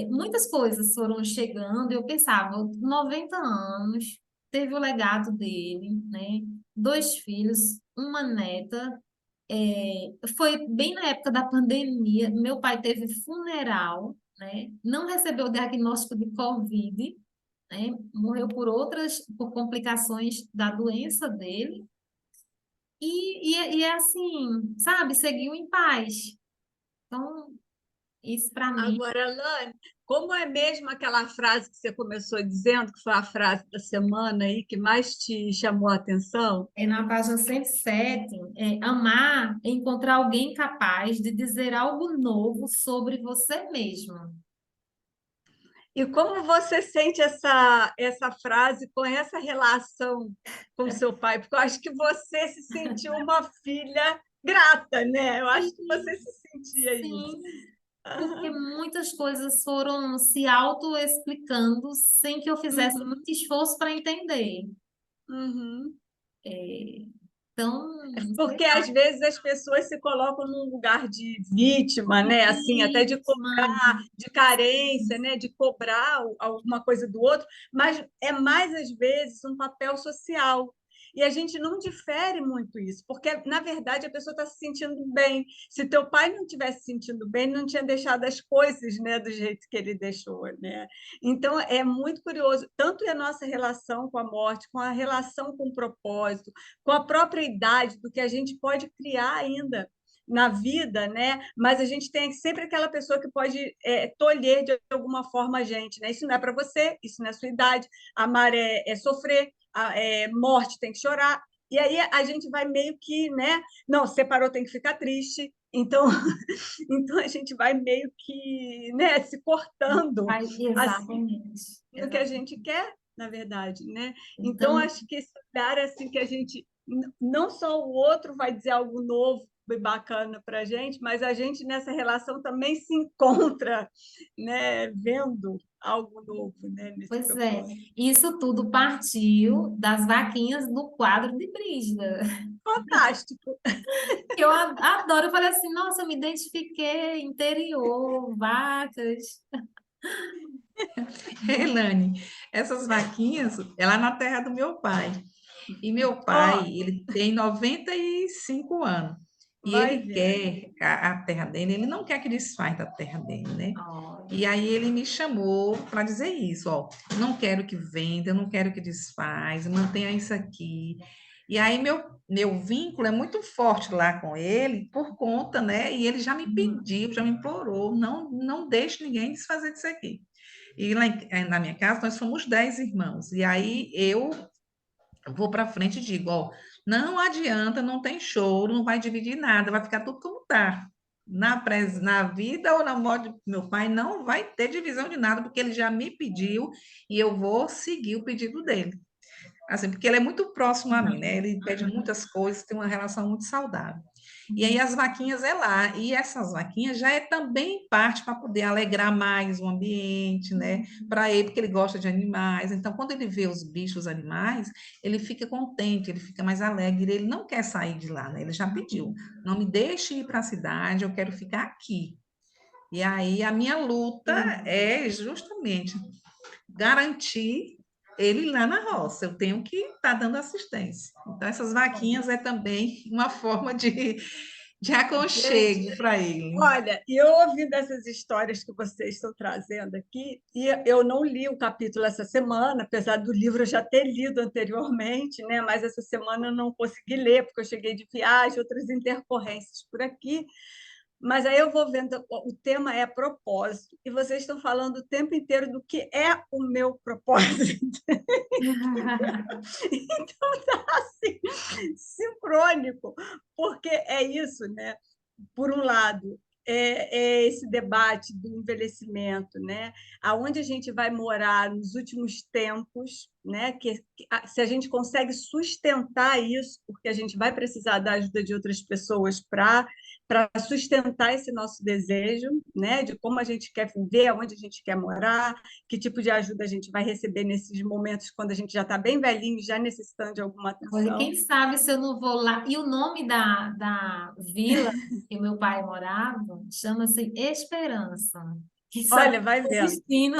muitas coisas foram chegando, eu pensava, 90 anos, teve o legado dele, né? 2 filhos, uma neta, foi bem na época da pandemia, meu pai teve funeral, né? Não recebeu o diagnóstico de Covid, né? Morreu por complicações da doença dele. E é assim, sabe, seguiu em paz. Então, isso para mim Agora, Lani, como é mesmo aquela frase que você começou dizendo, que foi a frase da semana aí que mais te chamou a atenção? é na página 107, amar é encontrar alguém capaz de dizer algo novo sobre você mesmo. E como você sente essa frase com essa relação com seu pai? Porque eu acho que você se sentiu uma filha grata, né? Eu acho que você se sentia isso. Sim, porque muitas coisas foram se auto-explicando sem que eu fizesse Uhum, muito esforço para entender. uhum. Então, sei Porque às vezes as pessoas se colocam num lugar de vítima, né? Assim, até de vítima, cobrar, de carência, né? De cobrar alguma coisa do outro, mas é mais às vezes um papel social. E a gente não difere muito isso, porque na verdade a pessoa está se sentindo bem. Se teu pai não tivesse se sentindo bem, não tinha deixado as coisas, né, do jeito que ele deixou, né? Então é muito curioso, tanto a nossa relação com a morte, com a relação com o propósito, com a própria idade do que a gente pode criar ainda na vida, né? Mas a gente tem sempre aquela pessoa que pode tolher de alguma forma a gente, né? Isso não é para você, isso não é sua idade. Amar é sofrer, morte tem que chorar. E aí a gente vai meio que, né? Não, separou tem que ficar triste. Então, então a gente vai meio que, né, se cortando assim exatamente, do que a exatamente. gente quer, na verdade, né? Então, Então, acho que esse lugar assim que a gente não só o outro vai dizer algo novo e bacana para a gente, mas a gente nessa relação também se encontra, né? Vendo algo novo, né? Nesse pois é, propósito. isso tudo partiu das vaquinhas do quadro de Brígida. Fantástico. Eu adoro, eu falei assim, nossa, eu me identifiquei, interior, vacas. Elane, essas vaquinhas, é lá na terra do meu pai. E meu Ó, pai, ele tem 95 anos. E vai ele vendo. quer a terra dele, ele não quer que desfaz da terra dele, né? Olha, E aí ele me chamou para dizer isso, ó, não quero que venda, eu não quero que desfaz, mantenha isso aqui. E aí meu vínculo é muito forte lá com ele por conta, né? E ele já me uhum, pediu, já me implorou, não deixe ninguém desfazer disso aqui. E na minha casa nós somos 10 irmãos. E aí eu vou para frente e digo, ó, não adianta, não tem choro, não vai dividir nada, vai ficar tudo como está. Na vida ou na morte do meu pai, não vai ter divisão de nada, porque ele já me pediu e eu vou seguir o pedido dele. Assim, porque ele é muito próximo a mim, né? Ele pede muitas coisas, tem uma relação muito saudável. E aí uhum, as vaquinhas é lá, e essas vaquinhas já é também parte para poder alegrar mais o ambiente, né? Para ele, porque ele gosta de animais. Então, quando ele vê os bichos, os animais, ele fica contente, ele fica mais alegre, ele não quer sair de lá, né? Ele já pediu, não me deixe ir para a cidade, eu quero ficar aqui. E aí a minha luta uhum. é justamente garantir ele lá na roça. Eu tenho que estar dando assistência. Então, essas vaquinhas é também uma forma de Gente, aconchego para ele. olha, e eu ouvi dessas histórias que vocês estão trazendo aqui, e eu não li o capítulo essa semana, apesar do livro eu já ter lido anteriormente, né? Mas essa semana eu não consegui ler, porque eu cheguei de viagem, outras intercorrências por aqui. Mas aí eu vou vendo, o tema é propósito, e vocês estão falando o tempo inteiro do que é o meu propósito. Então, tá assim, sincrônico, porque é isso, né? Por um lado, é esse debate do envelhecimento, né? Aonde a gente vai morar nos últimos tempos, né? Se a gente consegue sustentar isso, porque a gente vai precisar da ajuda de outras pessoas para sustentar esse nosso desejo, né? De como a gente quer viver, aonde a gente quer morar, que tipo de ajuda a gente vai receber nesses momentos quando a gente já está bem velhinho, já necessitando de alguma Olha, quem atenção. sabe se eu não vou lá. E o nome da vila que meu pai morava chama-se Esperança. Quem sabe Olha, vai o vendo. destino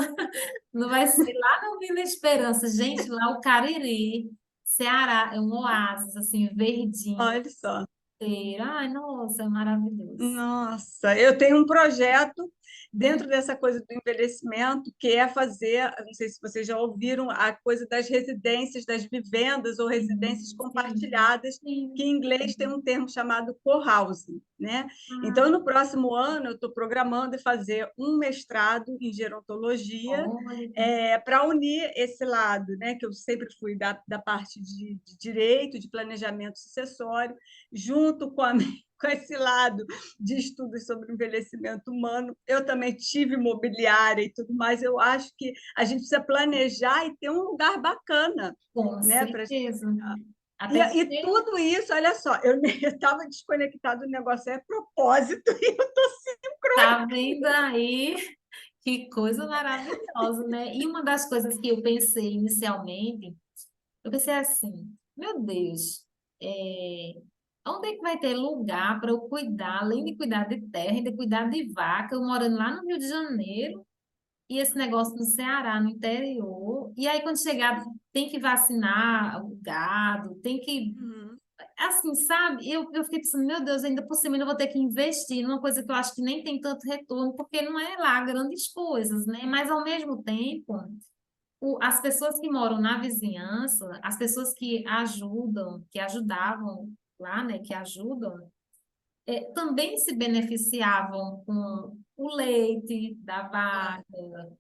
não vai ser lá na Vila Esperança. Gente, lá o Cariri, Ceará, é um oásis, assim, verdinho, Olha só. inteiro. Ai, nossa, é maravilhoso. Nossa, eu tenho um projeto dentro dessa coisa do envelhecimento, que é fazer, não sei se vocês já ouviram, a coisa das residências, das vivendas ou residências Sim, compartilhadas, que sim. em inglês tem um termo chamado co-housing, né? Então, Ah, no próximo ano, eu estou programando fazer um mestrado em gerontologia, olha, para unir esse lado, né, que eu sempre fui da parte de direito, de planejamento sucessório, junto com a com esse lado de estudos sobre o envelhecimento humano. Eu também tive imobiliária e tudo mais. Eu acho que a gente precisa planejar e ter um lugar bacana, com né? certeza. E, Até e porque tudo isso, olha só, eu estava desconectado do negócio, é propósito, e eu estou tá vendo aí que coisa maravilhosa, né? E uma das coisas que eu pensei inicialmente, eu pensei assim, meu Deus, onde é que vai ter lugar para eu cuidar, além de cuidar de terra, de cuidar de vaca, eu morando lá no Rio de Janeiro, e esse negócio no Ceará, no interior, e aí quando chegar, tem que vacinar o gado, tem que Uhum. assim, sabe? Eu fiquei pensando, meu Deus, ainda por cima eu vou ter que investir numa coisa que eu acho que nem tem tanto retorno, porque não é lá grandes coisas, né? Mas ao mesmo tempo, as pessoas que moram na vizinhança, as pessoas que ajudam, que ajudavam lá, né? Que ajudam, também se beneficiavam com o leite da vaca, Claro.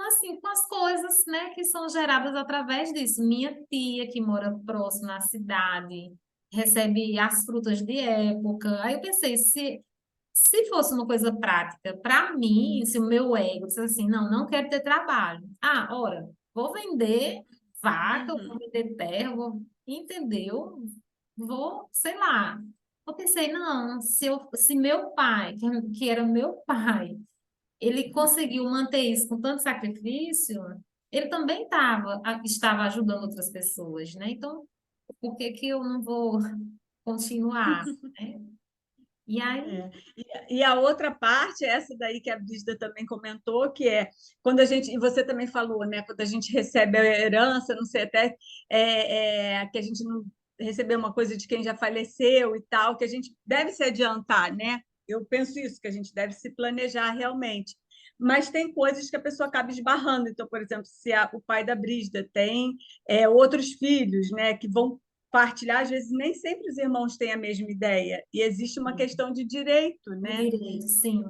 assim, com as coisas, né, que são geradas através disso. Minha tia, que mora próximo à cidade, recebe as frutas de época. Aí eu pensei, se fosse uma coisa prática, para mim, se o meu ego dissesse assim, não, não quero ter trabalho. Ah, ora, vou vender vaca, eu vou Uhum. vender terra, entendeu? Vou, sei lá. Eu pensei, não, se meu pai, que era meu pai, ele conseguiu manter isso com tanto sacrifício, ele também estava ajudando outras pessoas, né? Então, por que que eu não vou continuar, né? E aí, É. E a outra parte, essa daí que a Brígida também comentou, que é quando a gente, e você também falou, né? Quando a gente recebe a herança, não sei, até que a gente não recebeu uma coisa de quem já faleceu e tal, que a gente deve se adiantar, né? Eu penso isso, que a gente deve se planejar realmente. Mas tem coisas que a pessoa acaba esbarrando. Então, por exemplo, se o pai da Brígida tem outros filhos, né, que vão partilhar, às vezes nem sempre os irmãos têm a mesma ideia, e existe uma questão de direito, o né? direito, sim.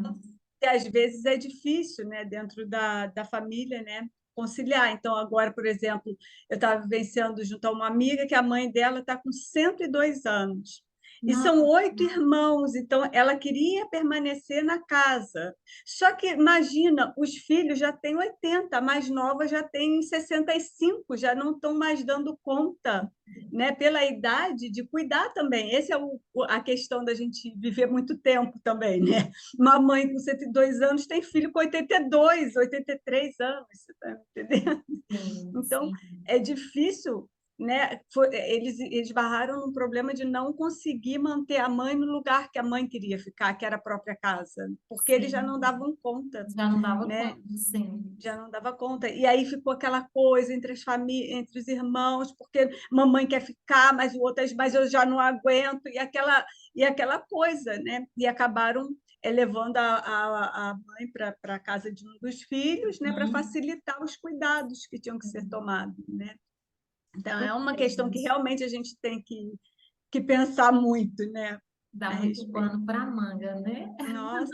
Que às vezes é difícil, né, dentro da família, né, conciliar. Então, agora, por exemplo, eu estava vivenciando junto a uma amiga que a mãe dela está com 102 anos. E são Não, 8 irmãos, então ela queria permanecer na casa. Só que, imagina, os filhos já têm 80, a mais nova já tem 65, já não estão mais dando conta, né, pela idade de cuidar também. Essa é a questão da gente viver muito tempo também, né? Uma mãe com 102 anos tem filho com 82, 83 anos, você está me entendendo? sim, Então, sim. é difícil, né? Eles barraram num problema de não conseguir manter a mãe no lugar que a mãe queria ficar, que era a própria casa, porque eles já não Sim, davam conta, já não dava né? conta, sim. Já não dava conta. E aí ficou aquela coisa entre as famílias, entre os irmãos, porque mamãe quer ficar, mas o outro, mas eu já não aguento, e aquela coisa, né? E acabaram levando a mãe para a casa de um dos filhos, né? Para Uhum. facilitar os cuidados que tinham que ser tomados, né? Então, é uma questão que Exatamente. realmente a gente tem que pensar muito, né? Dá A muito respeito. pano para manga, né? Nossa,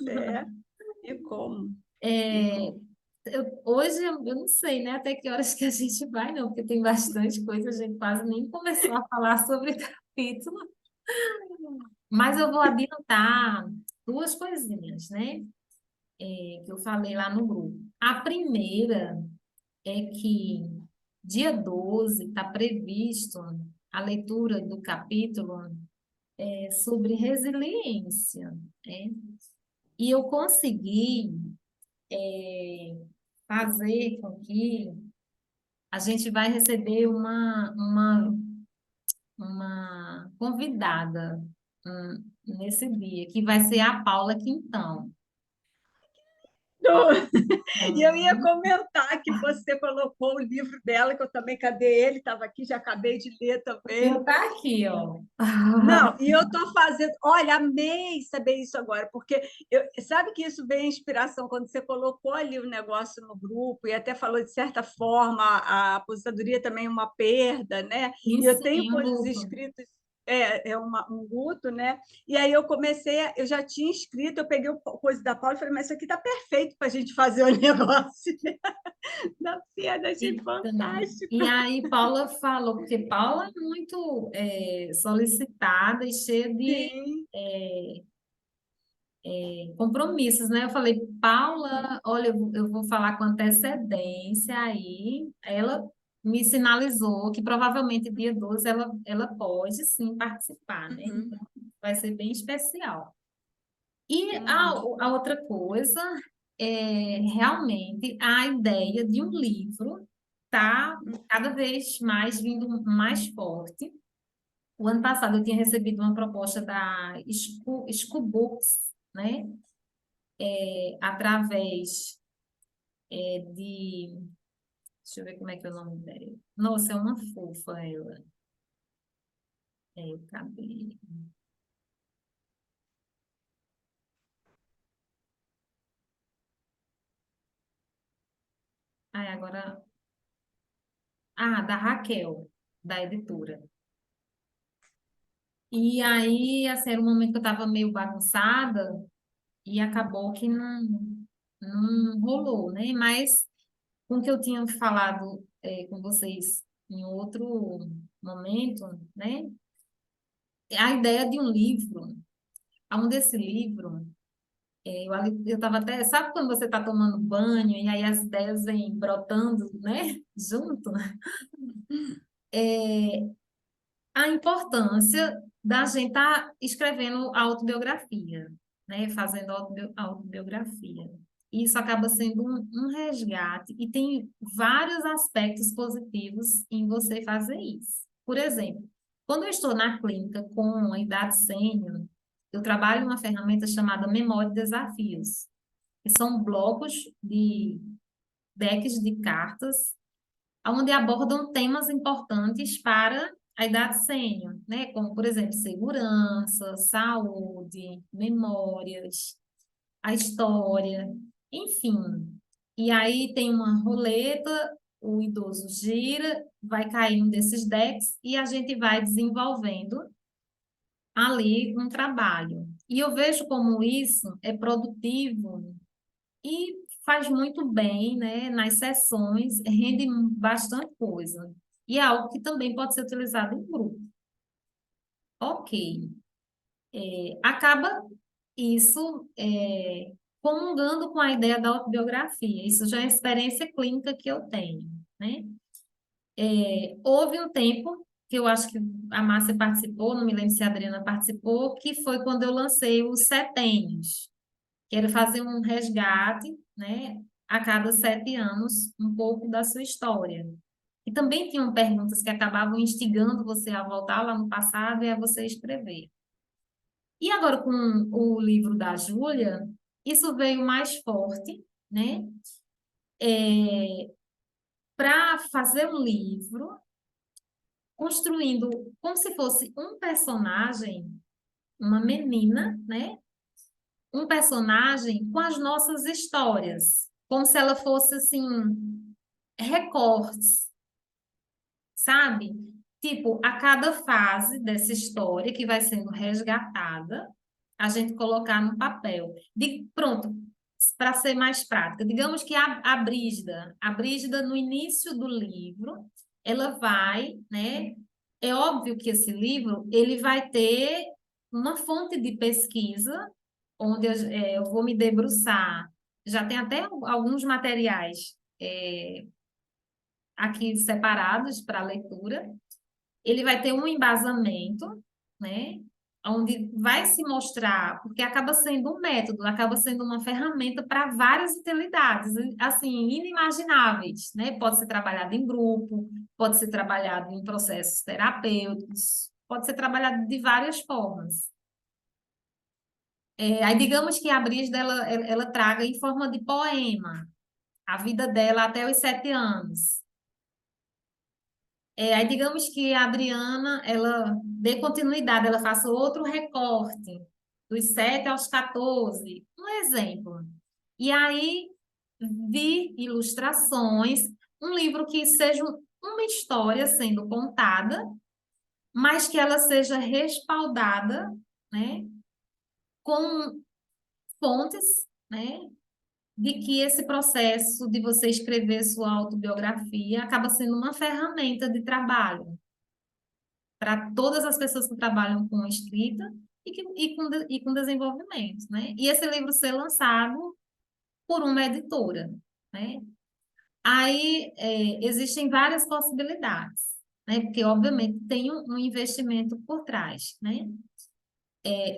e como? E É, como? hoje eu não sei, né, até que horas que a gente vai, não, porque tem bastante coisa, a gente quase nem começou a falar sobre capítulo. Mas eu vou adiantar duas coisinhas, né, que eu falei lá no grupo. A primeira é que dia 12 está previsto a leitura do capítulo sobre resiliência, né? E eu consegui fazer com que a gente vai receber uma convidada nesse dia, que vai ser a Paula Quintão. E eu ia Uhum. comentar que você colocou o livro dela, que eu também, cadê ele? Estava aqui, já acabei de ler também. Eu tá aqui, ó. Não, e eu estou fazendo. Olha, amei saber isso agora, porque sabe que isso veio inspiração quando você colocou ali o negócio no grupo e até falou, de certa forma, a aposentadoria também é uma perda, né? Sim, E eu tenho sim, um coisas luto. escritas. Um luto, né? E aí eu comecei, eu já tinha escrito, eu peguei coisa da Paula e falei, mas isso aqui está perfeito para a gente fazer o negócio, né? Da piada, achei Então, fantástico. e aí Paula falou, porque Paula é muito solicitada e cheia de Sim. compromissos, né? Eu falei, Paula, olha, eu vou falar com antecedência aí. Ela me sinalizou que provavelmente dia 12 ela pode sim participar, né? Uhum, Então, vai ser bem especial. E uhum, a outra coisa é realmente a ideia de um livro tá cada vez mais vindo mais forte. O ano passado eu tinha recebido uma proposta da Scubooks, né? Através de. Deixa eu ver como é que é o nome dela. Nossa, é uma fofa ela. Cadê? Ai, agora. Ah, da Raquel, da editora. E aí, assim, era um momento que eu estava meio bagunçada e acabou que não rolou, né? Mas com o que eu tinha falado com vocês em outro momento, né? A ideia de um livro, um desse livro. Eu estava até, sabe quando você está tomando banho e aí as ideias vêm brotando, né? Junto? A importância da gente estar escrevendo a autobiografia, né? Fazendo a autobiografia. Isso acaba sendo um resgate e tem vários aspectos positivos em você fazer isso. Por exemplo, quando eu estou na clínica com a idade sênior, eu trabalho uma ferramenta chamada Memória de Desafios, que são blocos de decks de cartas, onde abordam temas importantes para a idade sênior, né? Como, por exemplo, segurança, saúde, memórias, a história, enfim. E aí tem uma roleta, o idoso gira, vai cair um desses decks e a gente vai desenvolvendo ali um trabalho. E eu vejo como isso é produtivo e faz muito bem, né? Nas sessões, rende bastante coisa. E é algo que também pode ser utilizado em grupo. Ok. Acaba isso comungando com a ideia da autobiografia. Isso já é experiência clínica que eu tenho, né? Houve um tempo que eu acho que a Márcia participou, não me lembro se a Adriana participou, que foi quando eu lancei os setênios. Quero fazer um resgate, né, a cada 7 anos, um pouco da sua história. E também tinham perguntas que acabavam instigando você a voltar lá no passado e a você escrever. E agora, com o livro da Júlia, isso veio mais forte, né? Para fazer um livro, construindo como se fosse um personagem, uma menina, né? Um personagem com as nossas histórias, como se ela fosse assim, recortes, sabe? Tipo, a cada fase dessa história que vai sendo resgatada, a gente colocar no papel. Pronto, para ser mais prática, digamos que a Brígida, no início do livro, ela vai, né? É óbvio que esse livro, ele vai ter uma fonte de pesquisa, onde eu vou me debruçar. Já tem até alguns materiais aqui separados para leitura. Ele vai ter um embasamento, né? Onde vai se mostrar, porque acaba sendo um método, acaba sendo uma ferramenta para várias utilidades, assim, inimagináveis, né? Pode ser trabalhado em grupo, pode ser trabalhado em processos terapêuticos, pode ser trabalhado de várias formas. Aí digamos que a Brígida, ela traga em forma de poema a vida dela até os 7 anos. Aí digamos que a Adriana, ela dê continuidade, ela faça outro recorte, dos 7 aos 14, um exemplo. E aí, vi ilustrações, um livro que seja uma história sendo contada, mas que ela seja respaldada, né, com fontes, né, de que esse processo de você escrever sua autobiografia acaba sendo uma ferramenta de trabalho para todas as pessoas que trabalham com escrita e com desenvolvimento, né? E esse livro ser lançado por uma editora, né? Aí existem várias possibilidades, né? Porque, obviamente, tem um investimento por trás, né?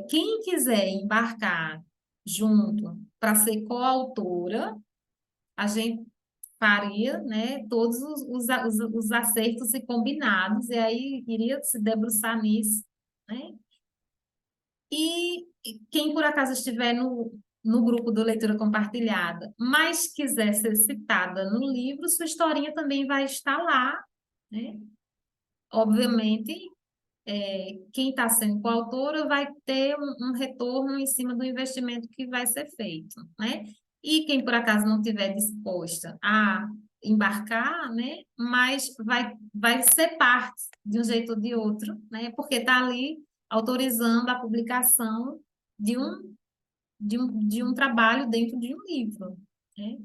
Quem quiser embarcar junto para ser coautora, a gente faria, né, todos os acertos e combinados, e aí iria se debruçar nisso, né? E quem por acaso estiver no grupo do Leitura Compartilhada, mas quiser ser citada no livro, sua historinha também vai estar lá, né? Obviamente, quem está sendo coautora vai ter um retorno em cima do investimento que vai ser feito, né? E quem por acaso não estiver disposta a embarcar, né? Mas vai ser parte de um jeito ou de outro, né? Porque está ali autorizando a publicação de um trabalho dentro de um livro, né?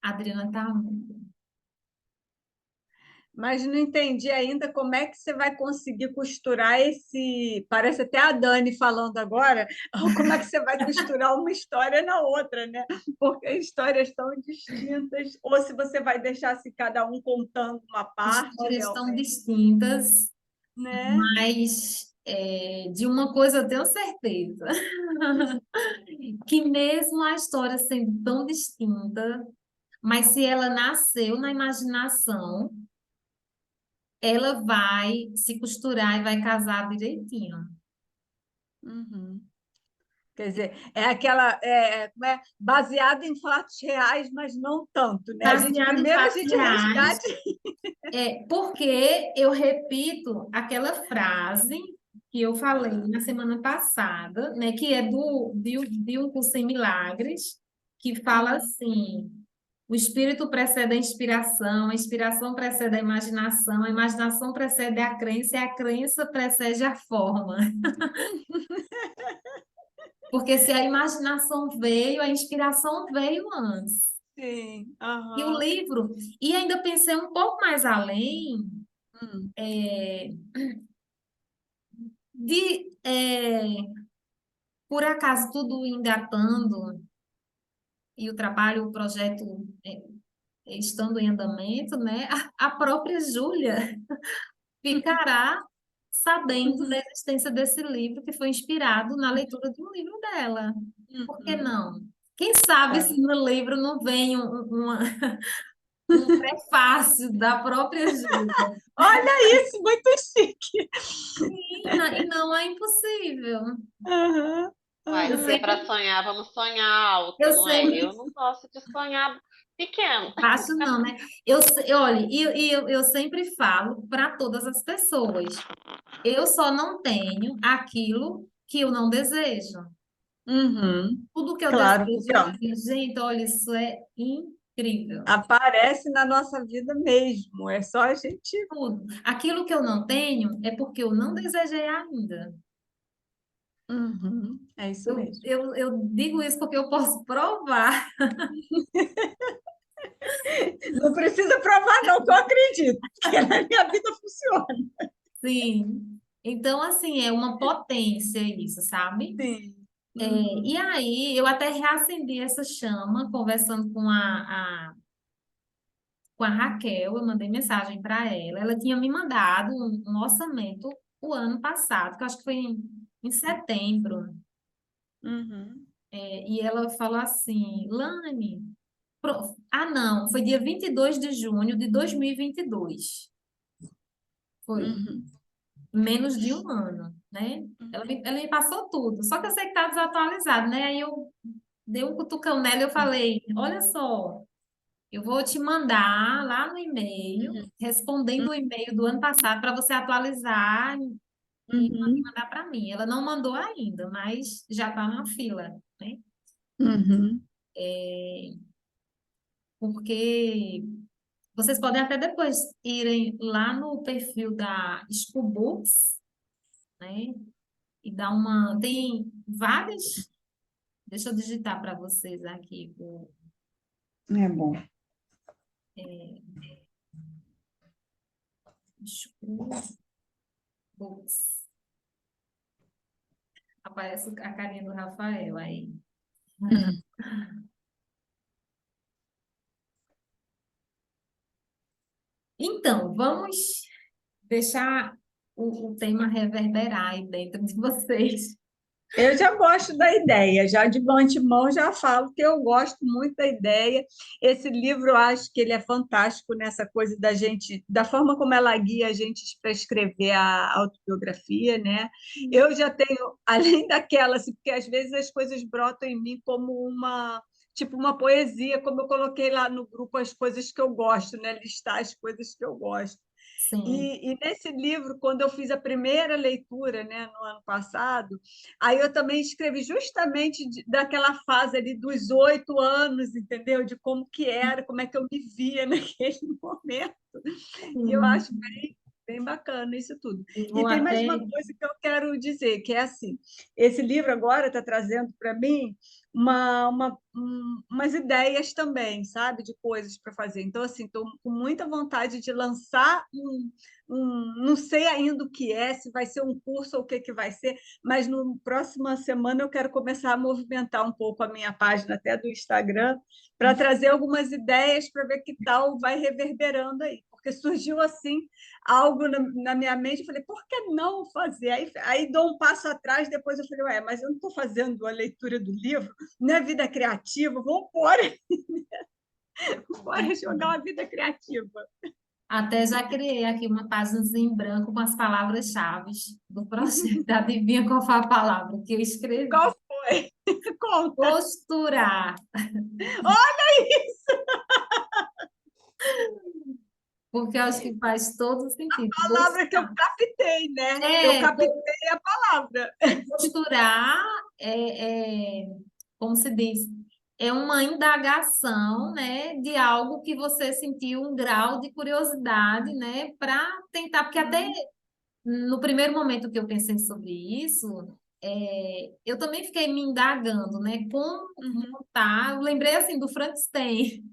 A Adriana está... Mas não entendi ainda como é que você vai conseguir costurar esse. Parece até a Dani falando agora, como é que você vai costurar uma história na outra, né? Porque histórias tão distintas, ou se você vai deixar assim, cada um contando uma parte, Histórias tão realmente, distintas, né? mas de uma coisa eu tenho certeza, que mesmo a história sendo tão distinta, mas se ela nasceu na imaginação, ela vai se costurar e vai casar direitinho. Uhum. Quer dizer, é aquela como é, baseada em fatos reais, mas não tanto, né? Baseado em Primeiro a fatos gente reais, resgate. porque eu repito aquela frase que eu falei na semana passada, né, que é de um curso em milagres, que fala assim: o espírito precede a inspiração precede a imaginação precede a crença e a crença precede a forma. Porque se a imaginação veio, a inspiração veio antes. Sim, E o aham. livro, e ainda pensei um pouco mais além, Hum, por acaso tudo engatando e o trabalho, o projeto estando em andamento, né? A própria Júlia ficará sabendo da uhum, existência desse livro que foi inspirado na leitura de um livro dela. Por que uhum. não? Quem sabe É. se no livro não vem um prefácio da própria Júlia. Olha isso, muito chique. E não é impossível. Aham, Eu Uai, se é aham. para sempre, sonhar, vamos sonhar alto, eu não é? Eu sempre não gosto de sonhar pequeno. Fácil não, né? Olha, eu sempre falo para todas as pessoas, eu só não tenho aquilo que eu não desejo. Uhum. Tudo que eu Claro, desejo, porque eu ó, digo, gente, olha, isso é incrível. aparece na nossa vida mesmo. É só a gente. Tudo. Aquilo que eu não tenho é porque eu não desejei ainda. Uhum. É isso mesmo. Eu digo isso porque eu posso provar. Não precisa provar, não, que eu acredito, porque na minha vida funciona. Sim. Então, assim, é uma potência isso, sabe? Sim. E Uhum. aí, eu até reacendi essa chama, conversando com a Raquel, eu mandei mensagem para ela. Ela tinha me mandado um orçamento o ano passado, que eu acho que foi em setembro. Uhum. E ela falou assim, Lani, não, foi dia 22 de junho de 2022. Foi Uhum. menos de um ano, né? Ela me passou tudo, só que eu sei que está desatualizado, né? Aí eu dei um cutucão nela e eu falei, olha só, eu vou te mandar lá no e-mail, Uhum. respondendo o e-mail do ano passado para você atualizar e Uhum. mandar para mim. Ela não mandou ainda, mas já está na fila, né? Uhum. Porque vocês podem até depois irem lá no perfil da School Books, né? E dar uma. Tem várias. Deixa eu digitar para vocês aqui o É bom. School Books. Aparece a carinha do Rafael aí. Uhum. Então, vamos deixar o tema reverberar aí dentro de vocês. Eu já gosto da ideia, já de antemão já falo que eu gosto muito da ideia. Esse livro eu acho que ele é fantástico nessa coisa da gente, da forma como ela guia a gente para escrever a autobiografia, né? Eu já tenho, além daquela, assim, porque às vezes as coisas brotam em mim como uma tipo uma poesia, como eu coloquei lá no grupo as coisas que eu gosto, né? Listar as coisas que eu gosto. Sim. E nesse livro, quando eu fiz a primeira leitura, né, no ano passado, aí eu também escrevi justamente daquela fase ali dos 8 anos, entendeu? De como que era, como é que eu me via naquele momento. E eu Sim. acho bem bacana isso tudo. Eu E vou tem mais até. uma coisa que eu quero dizer, que é assim, esse livro agora está trazendo para mim umas ideias também, sabe, de coisas para fazer. Então, assim, estou com muita vontade de lançar não sei ainda o que é, se vai ser um curso ou o que, que vai ser, mas no próxima semana eu quero começar a movimentar um pouco a minha página até do Instagram para trazer algumas ideias para ver que tal vai reverberando aí, porque surgiu assim algo na minha mente, eu falei, por que não fazer? Aí dou um passo atrás, depois eu falei, ué, mas eu não estou fazendo a leitura do livro, não é vida criativa, vamos embora, bora jogar uma vida criativa. Até já criei aqui uma página em branco com as palavras-chave do projeto. Adivinha qual foi a palavra que eu escrevi? Qual foi? Conta. Costurar, Olha isso, porque eu acho que faz todo sentido. palavra que eu Costurar. captei, né? Eu É, captei a palavra. costurar como se diz, é uma indagação, né, de algo que você sentiu um grau de curiosidade, né, para tentar, porque até no primeiro momento que eu pensei sobre isso, eu também fiquei me indagando, né, como Uhum. montar, eu lembrei assim do Frankenstein,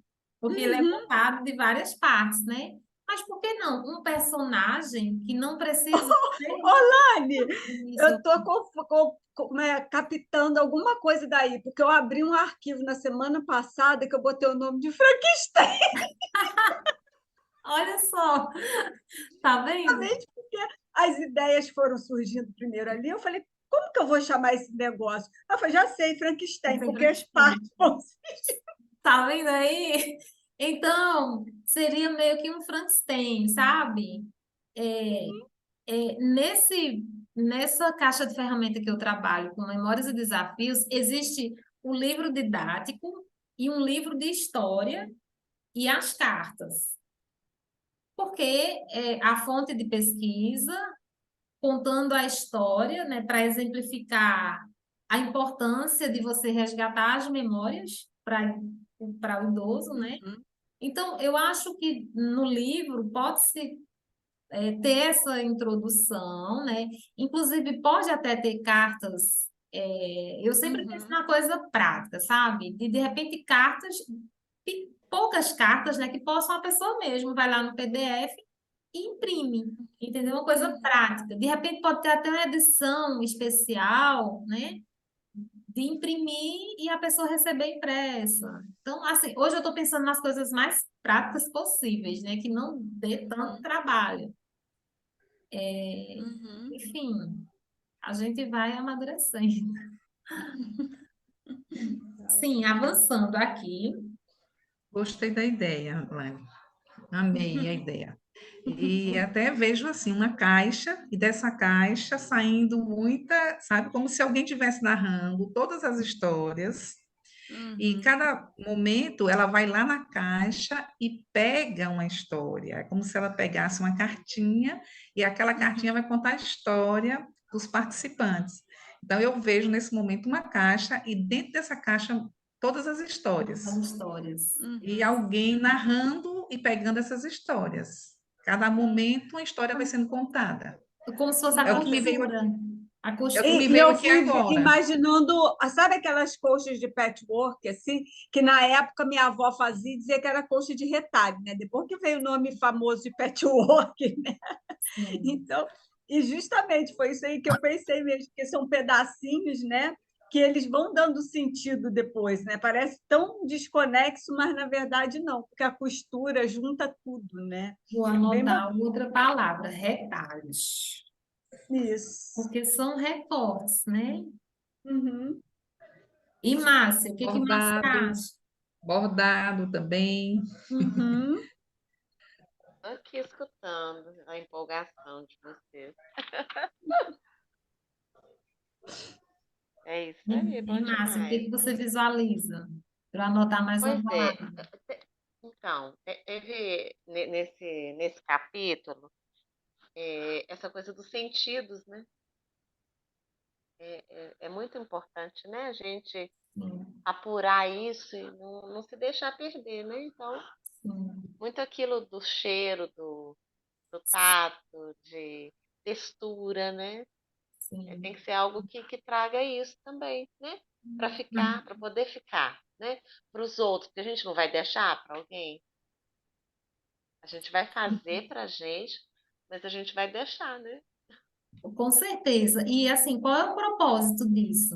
porque ele é Uhum. montado de várias partes, né? Mas por que não? Um personagem que não precisa ser Olane, eu isso. estou captando alguma coisa daí, porque eu abri um arquivo na semana passada que eu botei o nome de Frankenstein, Olha só, tá vendo? porque as ideias foram surgindo primeiro ali. Eu falei, como que eu vou chamar esse negócio? Eu falei, já sei, É Frankenstein, porque sempre as partes vão. tá vendo aí? Então, seria meio que um Frankenstein, sabe? É, nessa caixa de ferramenta que eu trabalho com memórias e desafios, existe o livro didático e um livro de história e as cartas. Porque a fonte de pesquisa, contando a história, né, para exemplificar a importância de você resgatar as memórias para o idoso, né? Uhum. Então, eu acho que no livro pode-se ter essa introdução, né? Inclusive, pode até ter cartas. Eu sempre penso Uhum. na coisa prática, sabe? De repente, cartas, poucas cartas, né? Que possam a pessoa mesmo vai lá no PDF e imprime, entendeu? Uma coisa Uhum. prática. De repente, pode ter até uma edição especial, né? De imprimir e a pessoa receber impressa. Então, assim, hoje eu estou pensando nas coisas mais práticas possíveis, né? Que não dê tanto trabalho. Uhum. Enfim, a gente vai amadurecendo. Sim, avançando aqui. Gostei da ideia, Lani. Amei a ideia. E até vejo assim uma caixa, e dessa caixa saindo muita, sabe, como se alguém estivesse narrando todas as histórias, e Uhum. cada momento ela vai lá na caixa e pega uma história. É como se ela pegasse uma cartinha, e aquela cartinha Uhum. vai contar a história dos participantes. Então eu vejo nesse momento uma caixa, e dentro dessa caixa todas as As histórias histórias. e Uhum. alguém narrando e pegando essas histórias. Cada momento uma história vai sendo contada. Como se fosse a É o que me veio, costura. A é o que costura. me E veio eu aqui fui agora. imaginando, sabe aquelas coxas de patchwork, assim, que na época minha avó fazia e dizia que era coxa de retalho, né? Depois que veio o nome famoso de patchwork, né? Sim. Então, e justamente foi isso aí que eu pensei mesmo, porque são pedacinhos, né? Que eles vão dando sentido depois, né? Parece tão desconexo, mas na verdade não, porque a costura junta tudo, né? Vou Bem anotar bacana outra palavra, retalhos. isso. Porque são recortes, né? Uhum. E Márcia, o que que Márcia Bordado, acha? bordado também. Uhum. Tô aqui escutando a empolgação de vocês. É isso aí, E bom Márcia, o que demais. que você visualiza? Para anotar mais uma Pois é, palavra. então, teve nesse capítulo essa coisa dos sentidos, né? É muito importante, né? A gente Sim, apurar isso e não se deixar perder, né? Então, sim, muito aquilo do cheiro, do tato, de textura, né? Tem sim. que ser algo que traga isso também, né? Para ficar, para poder ficar, né? Para os outros, porque a gente não vai deixar para alguém. A gente vai fazer para a gente, mas a gente vai deixar, né? Com certeza. E assim, qual é o propósito disso?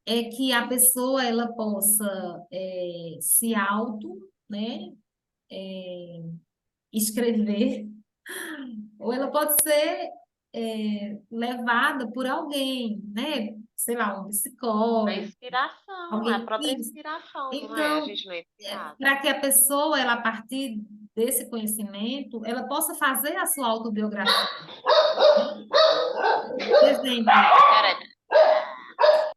É que a pessoa ela possa se auto, né, escrever, ou ela pode ser levada por alguém, né? Sei lá, um A psicólogo, inspiração, é a alguém. própria Isso. inspiração, não é? A Então, gente não é inspirado. para que a pessoa, ela, a partir desse conhecimento, ela possa fazer a sua autobiografia, né? Por exemplo, Peraí.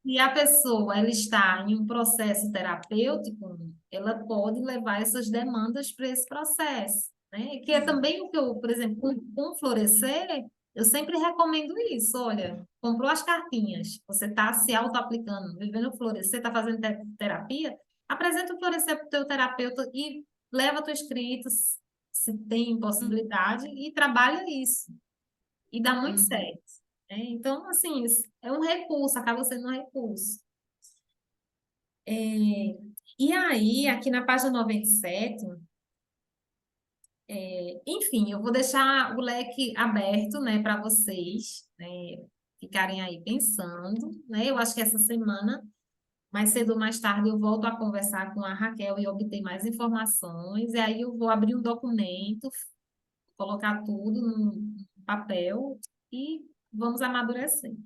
se a pessoa ela está em um processo terapêutico, ela pode levar essas demandas para esse processo, né? Que é também o que eu, por exemplo, com o Florescer, eu sempre recomendo isso. Olha, comprou as cartinhas, você está se auto-aplicando, vivendo o Florescer, está fazendo terapia, apresenta o Florescer para o teu terapeuta e leva teu escrito, se tem possibilidade, e trabalha isso. E dá muito certo. Né? Então, assim, isso é um recurso, acaba sendo um recurso. E aí, aqui na página 97, enfim, eu vou deixar o leque aberto, né, para vocês, né, ficarem aí pensando, né? Eu acho que essa semana, mais cedo ou mais tarde, eu volto a conversar com a Raquel e obter mais informações, e aí eu vou abrir um documento, colocar tudo num papel e vamos amadurecer.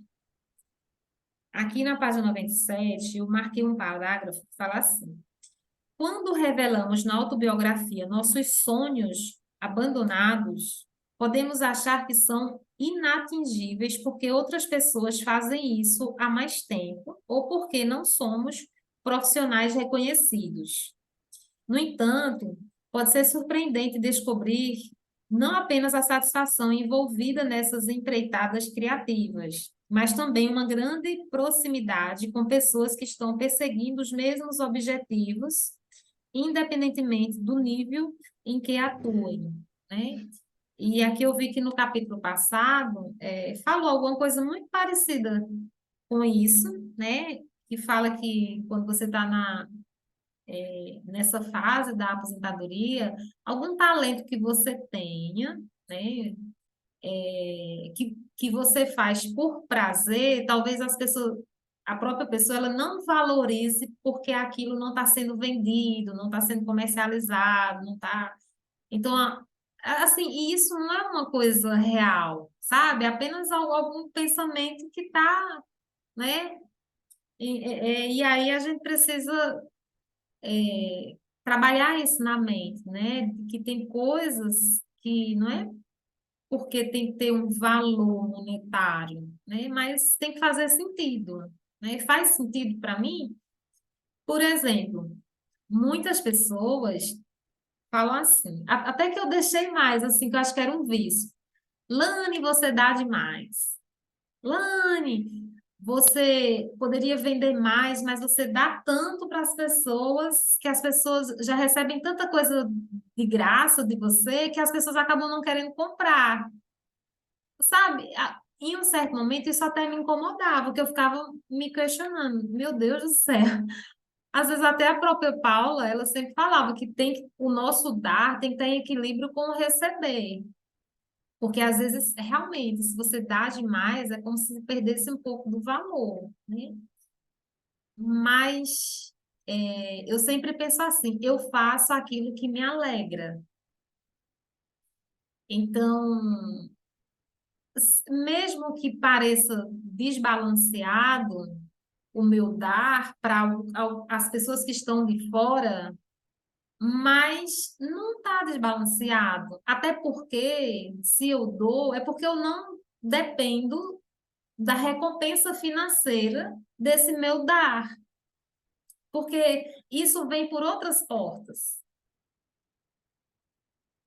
Aqui na página 97, eu marquei um parágrafo que fala assim: quando revelamos na autobiografia nossos sonhos abandonados, podemos achar que são inatingíveis porque outras pessoas fazem isso há mais tempo ou porque não somos profissionais reconhecidos. No entanto, pode ser surpreendente descobrir não apenas a satisfação envolvida nessas empreitadas criativas, mas também uma grande proximidade com pessoas que estão perseguindo os mesmos objetivos, independentemente do nível em que atuem, né? E aqui eu vi que no capítulo passado falou alguma coisa muito parecida com isso, né? Que fala que quando você está nessa fase da aposentadoria, algum talento que você tenha, né, que você faz por prazer, talvez a própria pessoa, ela não valorize porque aquilo não está sendo vendido, não está sendo comercializado, não está. Então, assim, e isso não é uma coisa real, sabe? É apenas algum pensamento que está, né? E aí a gente precisa trabalhar isso na mente, né? Que tem coisas que não é porque tem que ter um valor monetário, né? Mas tem que fazer sentido, né? Faz sentido para mim? Por exemplo, muitas pessoas falam assim, até que eu deixei mais, assim, que eu acho que era um vício. Lane, você dá demais. Lane, você poderia vender mais, mas você dá tanto para as pessoas que as pessoas já recebem tanta coisa de graça de você que as pessoas acabam não querendo comprar. Sabe? Em um certo momento isso até me incomodava, porque eu ficava me questionando, meu Deus do céu. Às vezes até a própria Paula, ela sempre falava que o nosso dar tem que estar em equilíbrio com o receber. Porque às vezes, realmente, se você dá demais, é como se perdesse um pouco do valor, né? Mas eu sempre penso assim, eu faço aquilo que me alegra. Então, mesmo que pareça desbalanceado o meu dar para as pessoas que estão de fora, mas não está desbalanceado. Até porque, se eu dou, é porque eu não dependo da recompensa financeira desse meu dar, porque isso vem por outras portas.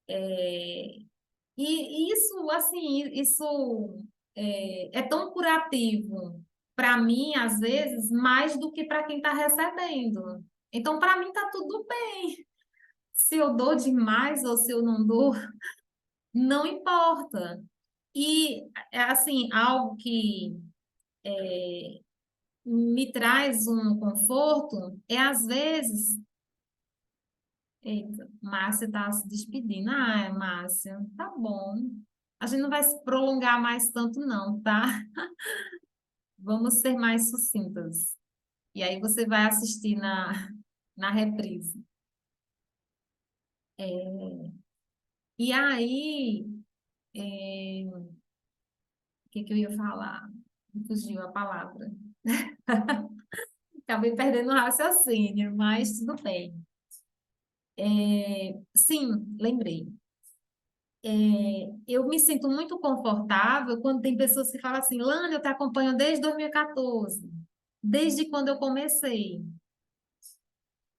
E isso, assim, isso é tão curativo para mim, às vezes, mais do que para quem está recebendo. Então, para mim, está tudo bem. Se eu dou demais ou se eu não dou, não importa. E, assim, algo que me traz um conforto é, às vezes, eita, Márcia está se despedindo. Ah, Márcia, tá bom. A gente não vai se prolongar mais tanto, não, tá? Vamos ser mais sucintas. E aí você vai assistir na reprise. E aí, que eu ia falar? Me fugiu a palavra. Acabei perdendo o raciocínio, mas tudo bem. Sim, lembrei. Eu me sinto muito confortável quando tem pessoas que falam assim, Lana, eu te acompanho desde 2014, desde quando eu comecei.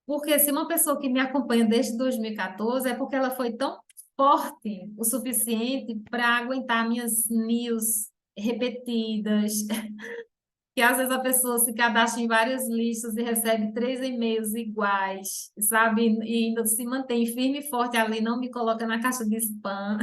Porque se uma pessoa que me acompanha desde 2014 é porque ela foi tão forte o suficiente para aguentar minhas news repetidas, que às vezes a pessoa se cadastra em várias listas e recebe 3 e-mails iguais, sabe? E ainda se mantém firme e forte ali, não me coloca na caixa de spam.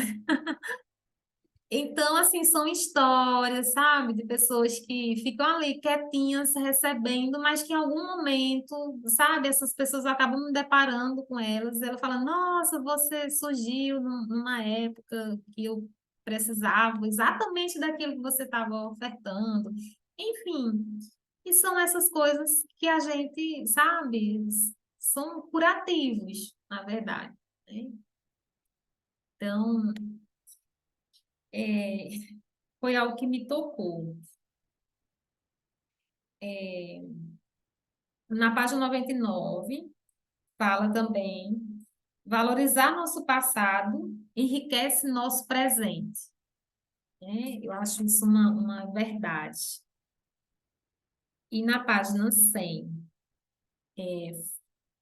Então, assim, são histórias, sabe, de pessoas que ficam ali quietinhas recebendo, mas que em algum momento, sabe, essas pessoas acabam me deparando com elas, e ela fala, nossa, você surgiu numa época que eu precisava exatamente daquilo que você estava ofertando. Enfim, e são essas coisas que a gente, sabe, são curativos, na verdade, né? Então, é, foi algo que me tocou. Na página 99, fala também, valorizar nosso passado enriquece nosso presente. Né? Eu acho isso uma verdade. E na página 100,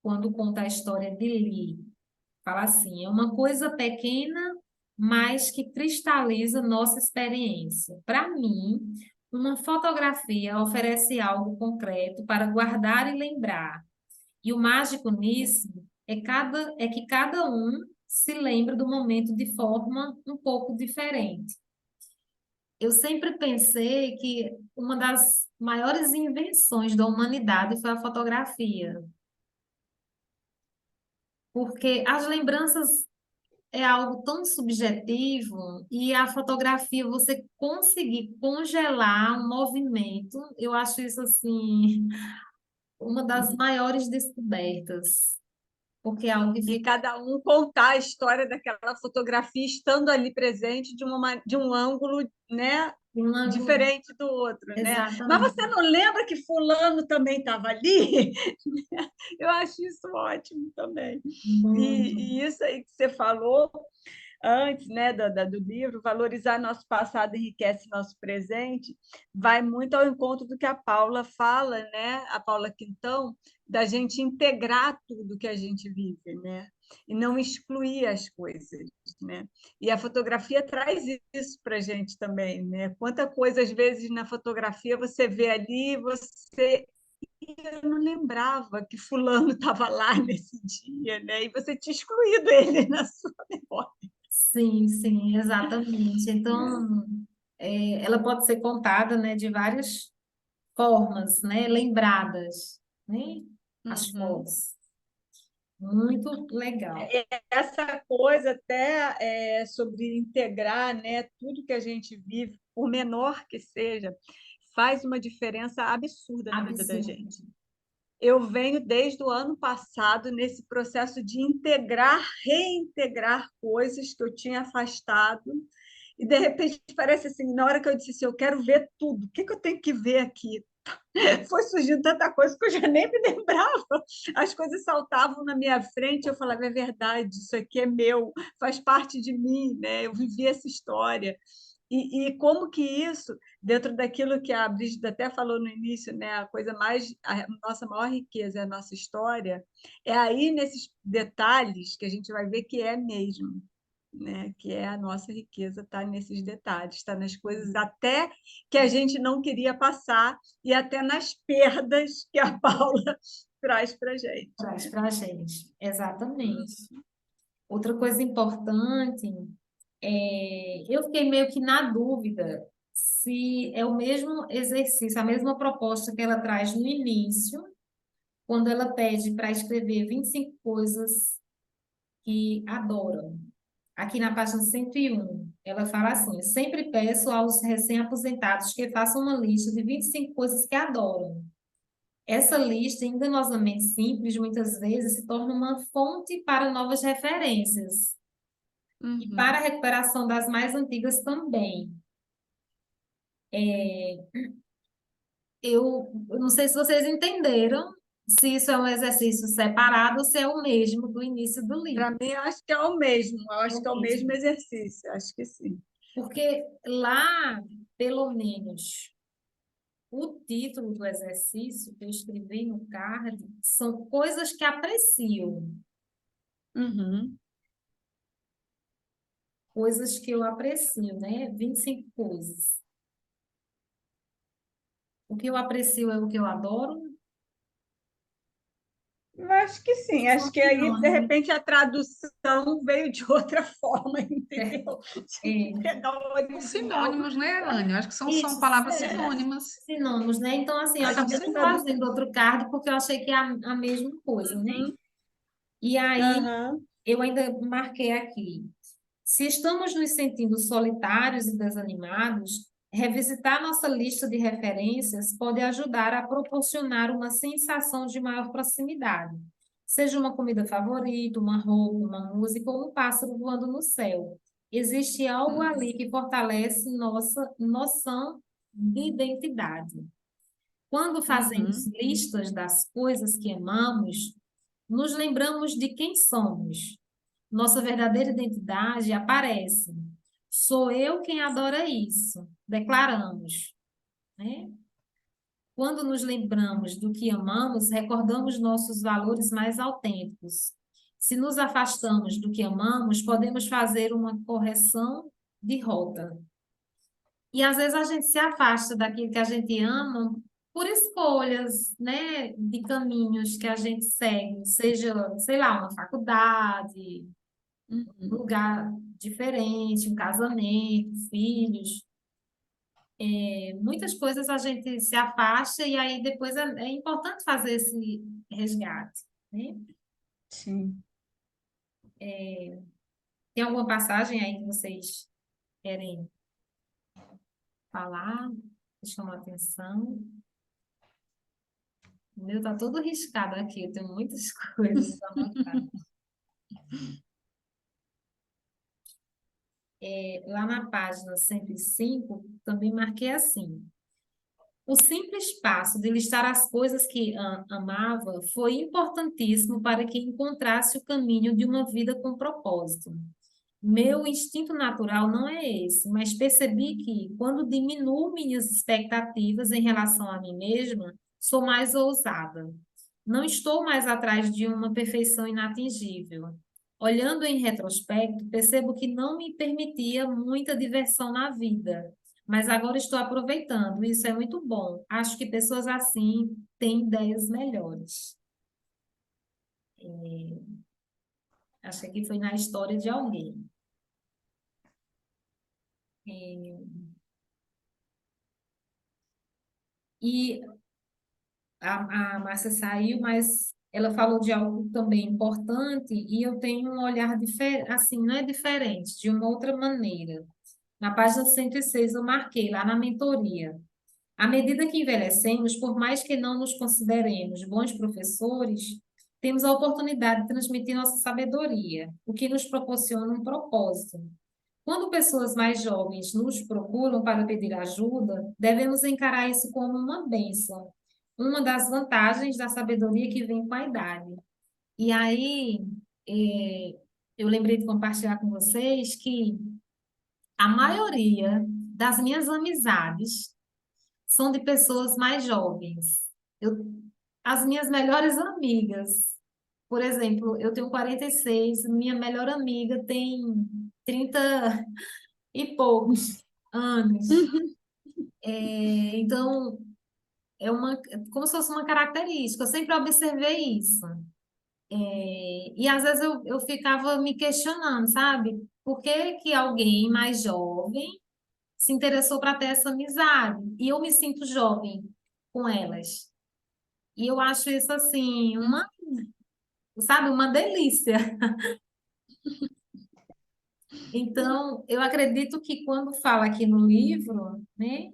quando conta a história de Lee, fala assim, é uma coisa pequena, mas que cristaliza nossa experiência. Para mim, uma fotografia oferece algo concreto para guardar e lembrar. E o mágico nisso é que cada um se lembra do momento de forma um pouco diferente. Eu sempre pensei que uma das maiores invenções da humanidade foi a fotografia, porque as lembranças é algo tão subjetivo e a fotografia, você conseguir congelar um movimento, eu acho isso assim uma das maiores descobertas, porque é algo que E fica cada um contar a história daquela fotografia estando ali presente de um ângulo, né, em um ângulo diferente do outro, né? Mas exatamente. você não lembra que fulano também estava ali? Eu acho isso ótimo também. Muito. E isso aí que você falou antes, né, do livro, valorizar nosso passado enriquece nosso presente, vai muito ao encontro do que a Paula fala, né, a Paula Quintão, da gente integrar tudo que a gente vive, né, e não excluir as coisas, né. E a fotografia traz isso para a gente também, né. Quanta coisa às vezes na fotografia você vê ali, você eu não lembrava que fulano estava lá nesse dia, né? E você tinha excluído ele na sua memória. Sim, sim, exatamente. Então, ela pode ser contada, né, de várias formas, né, lembradas, né, as Uhum. fotos. Muito legal. Essa coisa até sobre integrar, né, tudo que a gente vive, por menor que seja, faz uma diferença absurda na vida da Absurdo. gente. Eu venho desde o ano passado nesse processo de integrar, reintegrar coisas que eu tinha afastado, e de repente parece assim, na hora que eu disse assim, eu quero ver tudo, o que eu tenho que ver aqui? Foi surgindo tanta coisa que eu já nem me lembrava. As coisas saltavam na minha frente, eu falava, é verdade, isso aqui é meu, faz parte de mim, né? Eu vivi essa história. E como que isso, dentro daquilo que a Brígida até falou no início, né, a nossa maior riqueza é a nossa história, é aí nesses detalhes que a gente vai ver que é mesmo, né, que é a nossa riqueza, está nesses detalhes, está nas coisas até que a gente não queria passar e até nas perdas que a Paula traz para a gente. Traz para a gente. Exatamente. Outra coisa importante, eu fiquei meio que na dúvida se é o mesmo exercício, a mesma proposta que ela traz no início, quando ela pede para escrever 25 coisas que adoram. Aqui na página 101, ela fala assim: sempre peço aos recém-aposentados que façam uma lista de 25 coisas que adoram. Essa lista, enganosamente simples, muitas vezes se torna uma fonte para novas referências e para a Uhum. recuperação das mais antigas também. Eu não sei se vocês entenderam, se isso é um exercício separado ou se é o mesmo do início do livro. Para mim, eu acho que é o mesmo, eu É acho o que é o mesmo. mesmo exercício, acho que sim. Porque lá, pelo menos, o título do exercício que eu escrevi no card são coisas que aprecio, Uhum. coisas que eu aprecio, né? 25 coisas. O que eu aprecio é o que eu adoro, Eu acho que sim, são acho que aí, de sinônimos. repente, a tradução veio de outra forma, entendeu? De É, pegar o São original. sinônimos, né, Elane? Eu acho que são isso, palavras É, sinônimas. sinônimos, né? Então, assim, eu São acabei não sinônimos. fazendo outro card porque eu achei que é a mesma coisa, né? uhum, E aí, aham, eu ainda marquei aqui. Se estamos nos sentindo solitários e desanimados, revisitar nossa lista de referências pode ajudar a proporcionar uma sensação de maior proximidade. Seja uma comida favorita, uma roupa, uma música ou um pássaro voando no céu. Existe algo ali que fortalece nossa noção de identidade. Quando fazemos uhum, listas das coisas que amamos, nos lembramos de quem somos. Nossa verdadeira identidade aparece. Sou eu quem adora isso, declaramos, né? Quando nos lembramos do que amamos, recordamos nossos valores mais autênticos. Se nos afastamos do que amamos, podemos fazer uma correção de rota. E às vezes a gente se afasta daquilo que a gente ama por escolhas, né, de caminhos que a gente segue, seja, sei lá, uma faculdade, um uhum. lugar diferente, um casamento, filhos. Muitas coisas a gente se afasta e aí depois é importante fazer esse resgate, né? Sim. Tem alguma passagem aí que vocês querem falar, que chamou a atenção? O meu tá todo riscado aqui, eu tenho muitas coisas para anotar. Lá na página 105, também marquei assim. O simples passo de listar as coisas que amava foi importantíssimo para que encontrasse o caminho de uma vida com propósito. Meu instinto natural não é esse, mas percebi que, quando diminuo minhas expectativas em relação a mim mesma, sou mais ousada. Não estou mais atrás de uma perfeição inatingível. Olhando em retrospecto, percebo que não me permitia muita diversão na vida, mas agora estou aproveitando. Isso é muito bom. Acho que pessoas assim têm ideias melhores. Acho que foi na história de alguém. E a Márcia saiu, mas ela falou de algo também importante e eu tenho um olhar diferente, assim, não é diferente, de uma outra maneira. Na página 106 eu marquei lá na mentoria. À medida que envelhecemos, por mais que não nos consideremos bons professores, temos a oportunidade de transmitir nossa sabedoria, o que nos proporciona um propósito. Quando pessoas mais jovens nos procuram para pedir ajuda, devemos encarar isso como uma bênção, uma das vantagens da sabedoria que vem com a idade. E aí, eh, eu lembrei de compartilhar com vocês que a maioria das minhas amizades são de pessoas mais jovens. Eu, as minhas melhores amigas, por exemplo, eu tenho 46, minha melhor amiga tem 30 e poucos anos. Então, é como se fosse uma característica, eu sempre observei isso. E às vezes eu ficava me questionando, sabe? Por que que alguém mais jovem se interessou para ter essa amizade? E eu me sinto jovem com elas. E eu acho isso assim, sabe, uma delícia. Então, eu acredito que quando fala aqui no livro, né,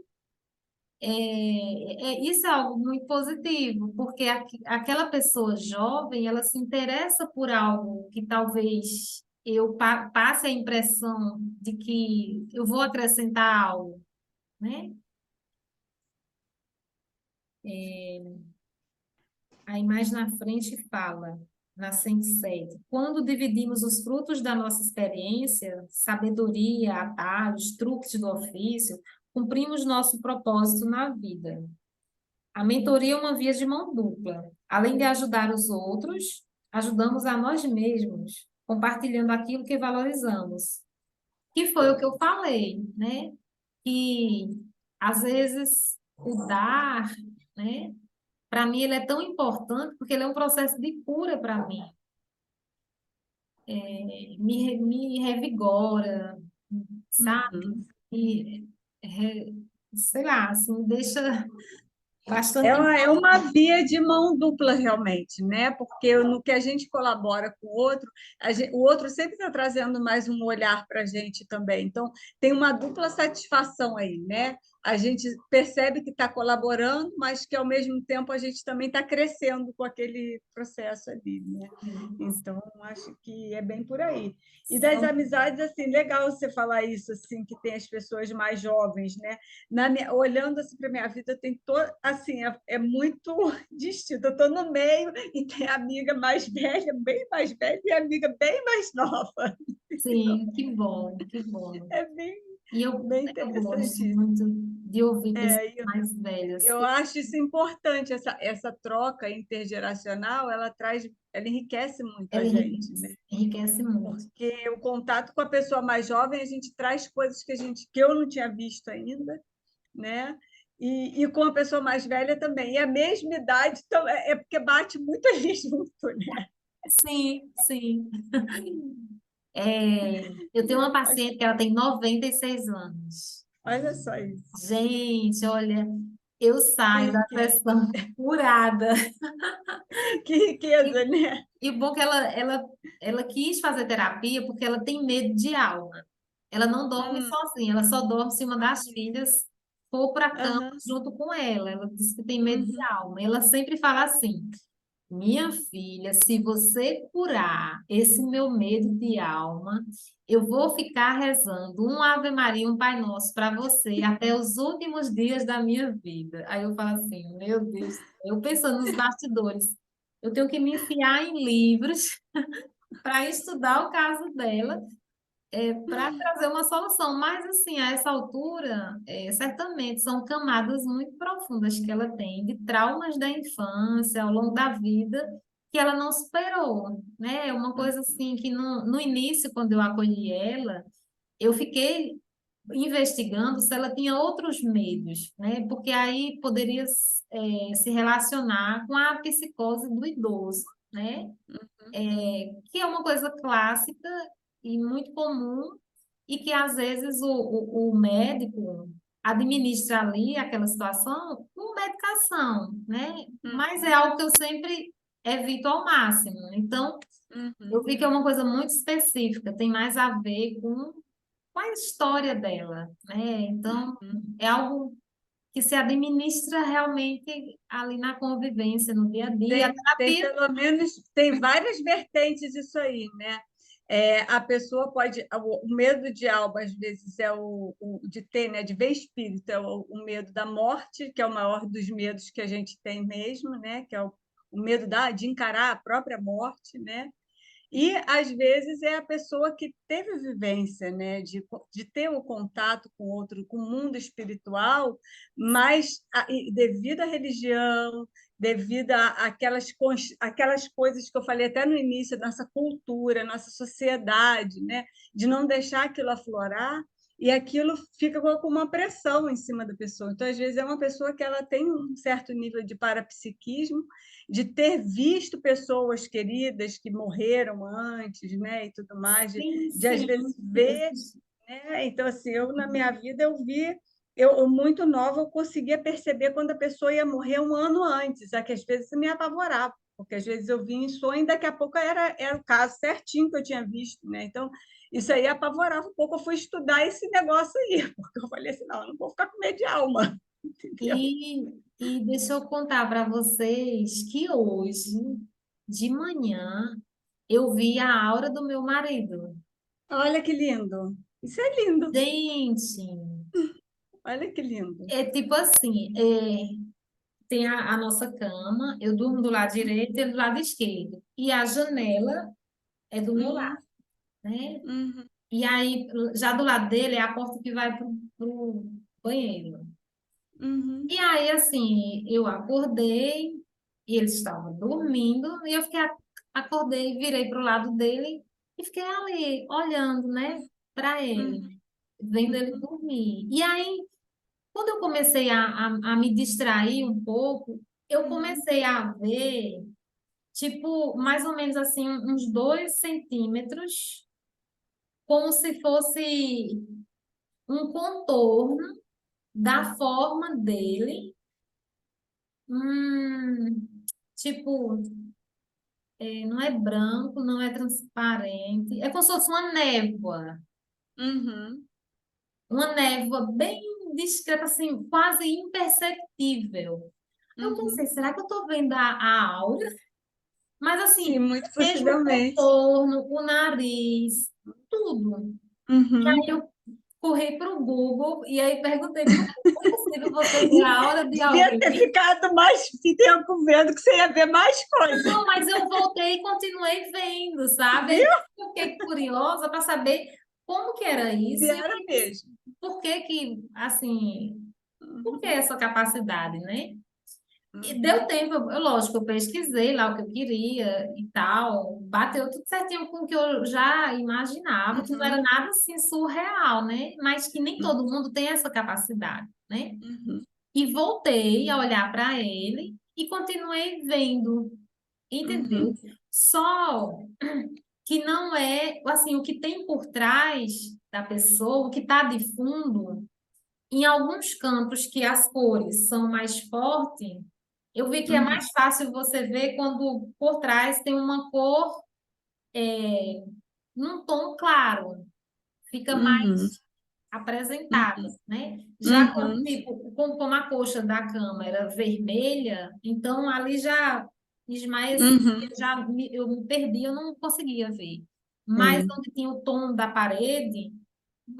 isso é algo muito positivo, porque aquela pessoa jovem, ela se interessa por algo que talvez eu passe a impressão de que eu vou acrescentar algo, né? Aí mais na frente fala, na 107, quando dividimos os frutos da nossa experiência, sabedoria, atalhos, truques do ofício, cumprimos nosso propósito na vida. A mentoria é uma via de mão dupla. Além de ajudar os outros, ajudamos a nós mesmos, compartilhando aquilo que valorizamos. Que foi o que eu falei, né? Que às vezes o dar, né? Para mim ele é tão importante porque ele é um processo de cura para mim. Me revigora, sabe? Uhum. E, sei lá, assim, me deixa É bastante. uma via de mão dupla, realmente, né? Porque no que a gente colabora com o outro, o outro sempre está trazendo mais um olhar para a gente também. Então, tem uma dupla satisfação aí, né? A gente percebe que está colaborando, mas que, ao mesmo tempo, a gente também está crescendo com aquele processo ali, né? Então, acho que é bem por aí. E das São amizades, assim, legal você falar isso, assim, que tem as pessoas mais jovens, né? Olhando assim para minha vida, tem assim, é muito distinto. Eu estou no meio e tem amiga mais velha, bem mais velha, e amiga bem mais nova. Sim, que bom, que bom. É bem, E bem eu gosto interessante isso. muito de ouvir pessoas É, mais velhas. eu acho isso importante, essa troca intergeracional, ela enriquece muito a Ela gente, né? enriquece muito. Porque o contato com a pessoa mais jovem, a gente traz coisas que eu não tinha visto ainda, né? E com a pessoa mais velha também. E a mesma idade então, é porque bate muito ali junto, né? Sim, sim. Eu tenho uma paciente que ela tem 96 anos. Olha só isso. Gente, olha, eu saio Que, da que, sessão curada. que riqueza, né? E o bom é que ela quis fazer terapia porque ela tem medo de aula. Ela não dorme Hum, sozinha, ela só dorme se uma das filhas for para a cama aham, junto com ela. Ela disse que tem medo de uhum. alma. Ela sempre fala assim: minha filha, se você curar esse meu medo de alma, eu vou ficar rezando um Ave Maria, um Pai Nosso para você até os últimos dias da minha vida. Aí eu falo assim, meu Deus, eu pensando nos bastidores, eu tenho que me enfiar em livros para estudar o caso dela, para trazer uma solução. Mas, assim, a essa altura, certamente são camadas muito profundas que ela tem, de traumas da infância, ao longo da vida, que ela não superou, né? É uma coisa, assim, que no início, quando eu acolhi ela, eu fiquei investigando se ela tinha outros medos, né? Porque aí poderia, se relacionar com a psicose do idoso, né? Que é uma coisa clássica e muito comum, e que às vezes o médico administra ali aquela situação com medicação, né? Mas é algo que eu sempre evito ao máximo. Então, eu Uhum. vi que é uma coisa muito específica, tem mais a ver com a história dela, né? Então, é algo que se administra realmente ali na convivência, no dia a dia. A Tem terapia. pelo menos, tem várias vertentes isso aí, né? A pessoa pode, o medo de alma, às vezes, é o de ter, né, de ver espírito, é o medo da morte, que é o maior dos medos que a gente tem mesmo, né? Que é o medo de encarar a própria morte, né? E, às vezes, é a pessoa que teve vivência, né, de ter o contato com outro, com o mundo espiritual, mas e devido à religião, devido aquelas coisas que eu falei até no início, nossa cultura, nossa sociedade, né, de não deixar aquilo aflorar, e aquilo fica com uma pressão em cima da pessoa. Então, às vezes, é uma pessoa que ela tem um certo nível de parapsiquismo, de ter visto pessoas queridas que morreram antes, né, e tudo mais, Sim, de às sim. vezes ver, né? Então assim, eu na minha vida eu vi, eu muito nova eu conseguia perceber quando a pessoa ia morrer um ano antes, que às vezes me apavorava, porque às vezes eu vinha em sonho e daqui a pouco era o caso certinho que eu tinha visto, né? Então isso aí apavorava um pouco. Eu fui estudar esse negócio aí, porque eu falei assim, não, eu não vou ficar com medo de alma, entendeu? E deixa eu contar para vocês que hoje, de manhã, eu vi a aura do meu marido. Olha que lindo, isso é lindo, Gente, olha que lindo. é tipo assim, tem a nossa cama, eu durmo do lado direito e ele do lado esquerdo. E a janela é do meu Uhum, lado, né? uhum, E aí, já do lado dele é a porta que vai pro banheiro. uhum, E aí, assim, eu acordei e ele estava dormindo, e eu acordei, virei pro lado dele e fiquei ali, olhando, né, para ele, uhum, vendo ele uhum, dormir. E aí, quando eu comecei a me distrair um pouco, eu uhum, comecei a ver, tipo, mais ou menos assim, uns 2 centímetros, como se fosse um contorno da forma dele, hum, tipo, não é branco, não é transparente, é como se fosse uhum, uma névoa bem discreta, assim, quase imperceptível. Eu uhum. pensei, será que eu estou vendo a aura? Mas Sim, assim, muito vejo o possivelmente. contorno, o nariz, tudo. Uhum. Eu corri para o Google e aí perguntei, não é possível você ver a aura de Devia ter alguém? ficado mais tempo vendo que você ia ver mais coisas, Não, mas eu voltei e continuei vendo, sabe? Aí viu? eu fiquei curiosa para saber como que era Se isso e era mesmo. por que que, assim, por que Uhum, essa capacidade, né? E deu uhum, tempo, lógico, eu pesquisei lá o que eu queria e tal, bateu tudo certinho com o que eu já imaginava, que não era uhum, nada assim surreal, né? Mas que nem todo mundo tem essa capacidade, né? uhum, E voltei a olhar para ele e continuei vendo, entendeu? uhum, Só que não é, assim, o que tem por trás da pessoa, o que está de fundo, em alguns campos que as cores são mais fortes, eu vi que é uhum, mais fácil você ver quando por trás tem uma cor num tom claro, fica uhum, mais apresentada, uhum, né? Já quando, uhum, tipo, como a coxa da cama era vermelha, então ali já esmaecia, uhum. eu me perdi, eu não conseguia ver. Mas Sim, onde tinha o tom da parede,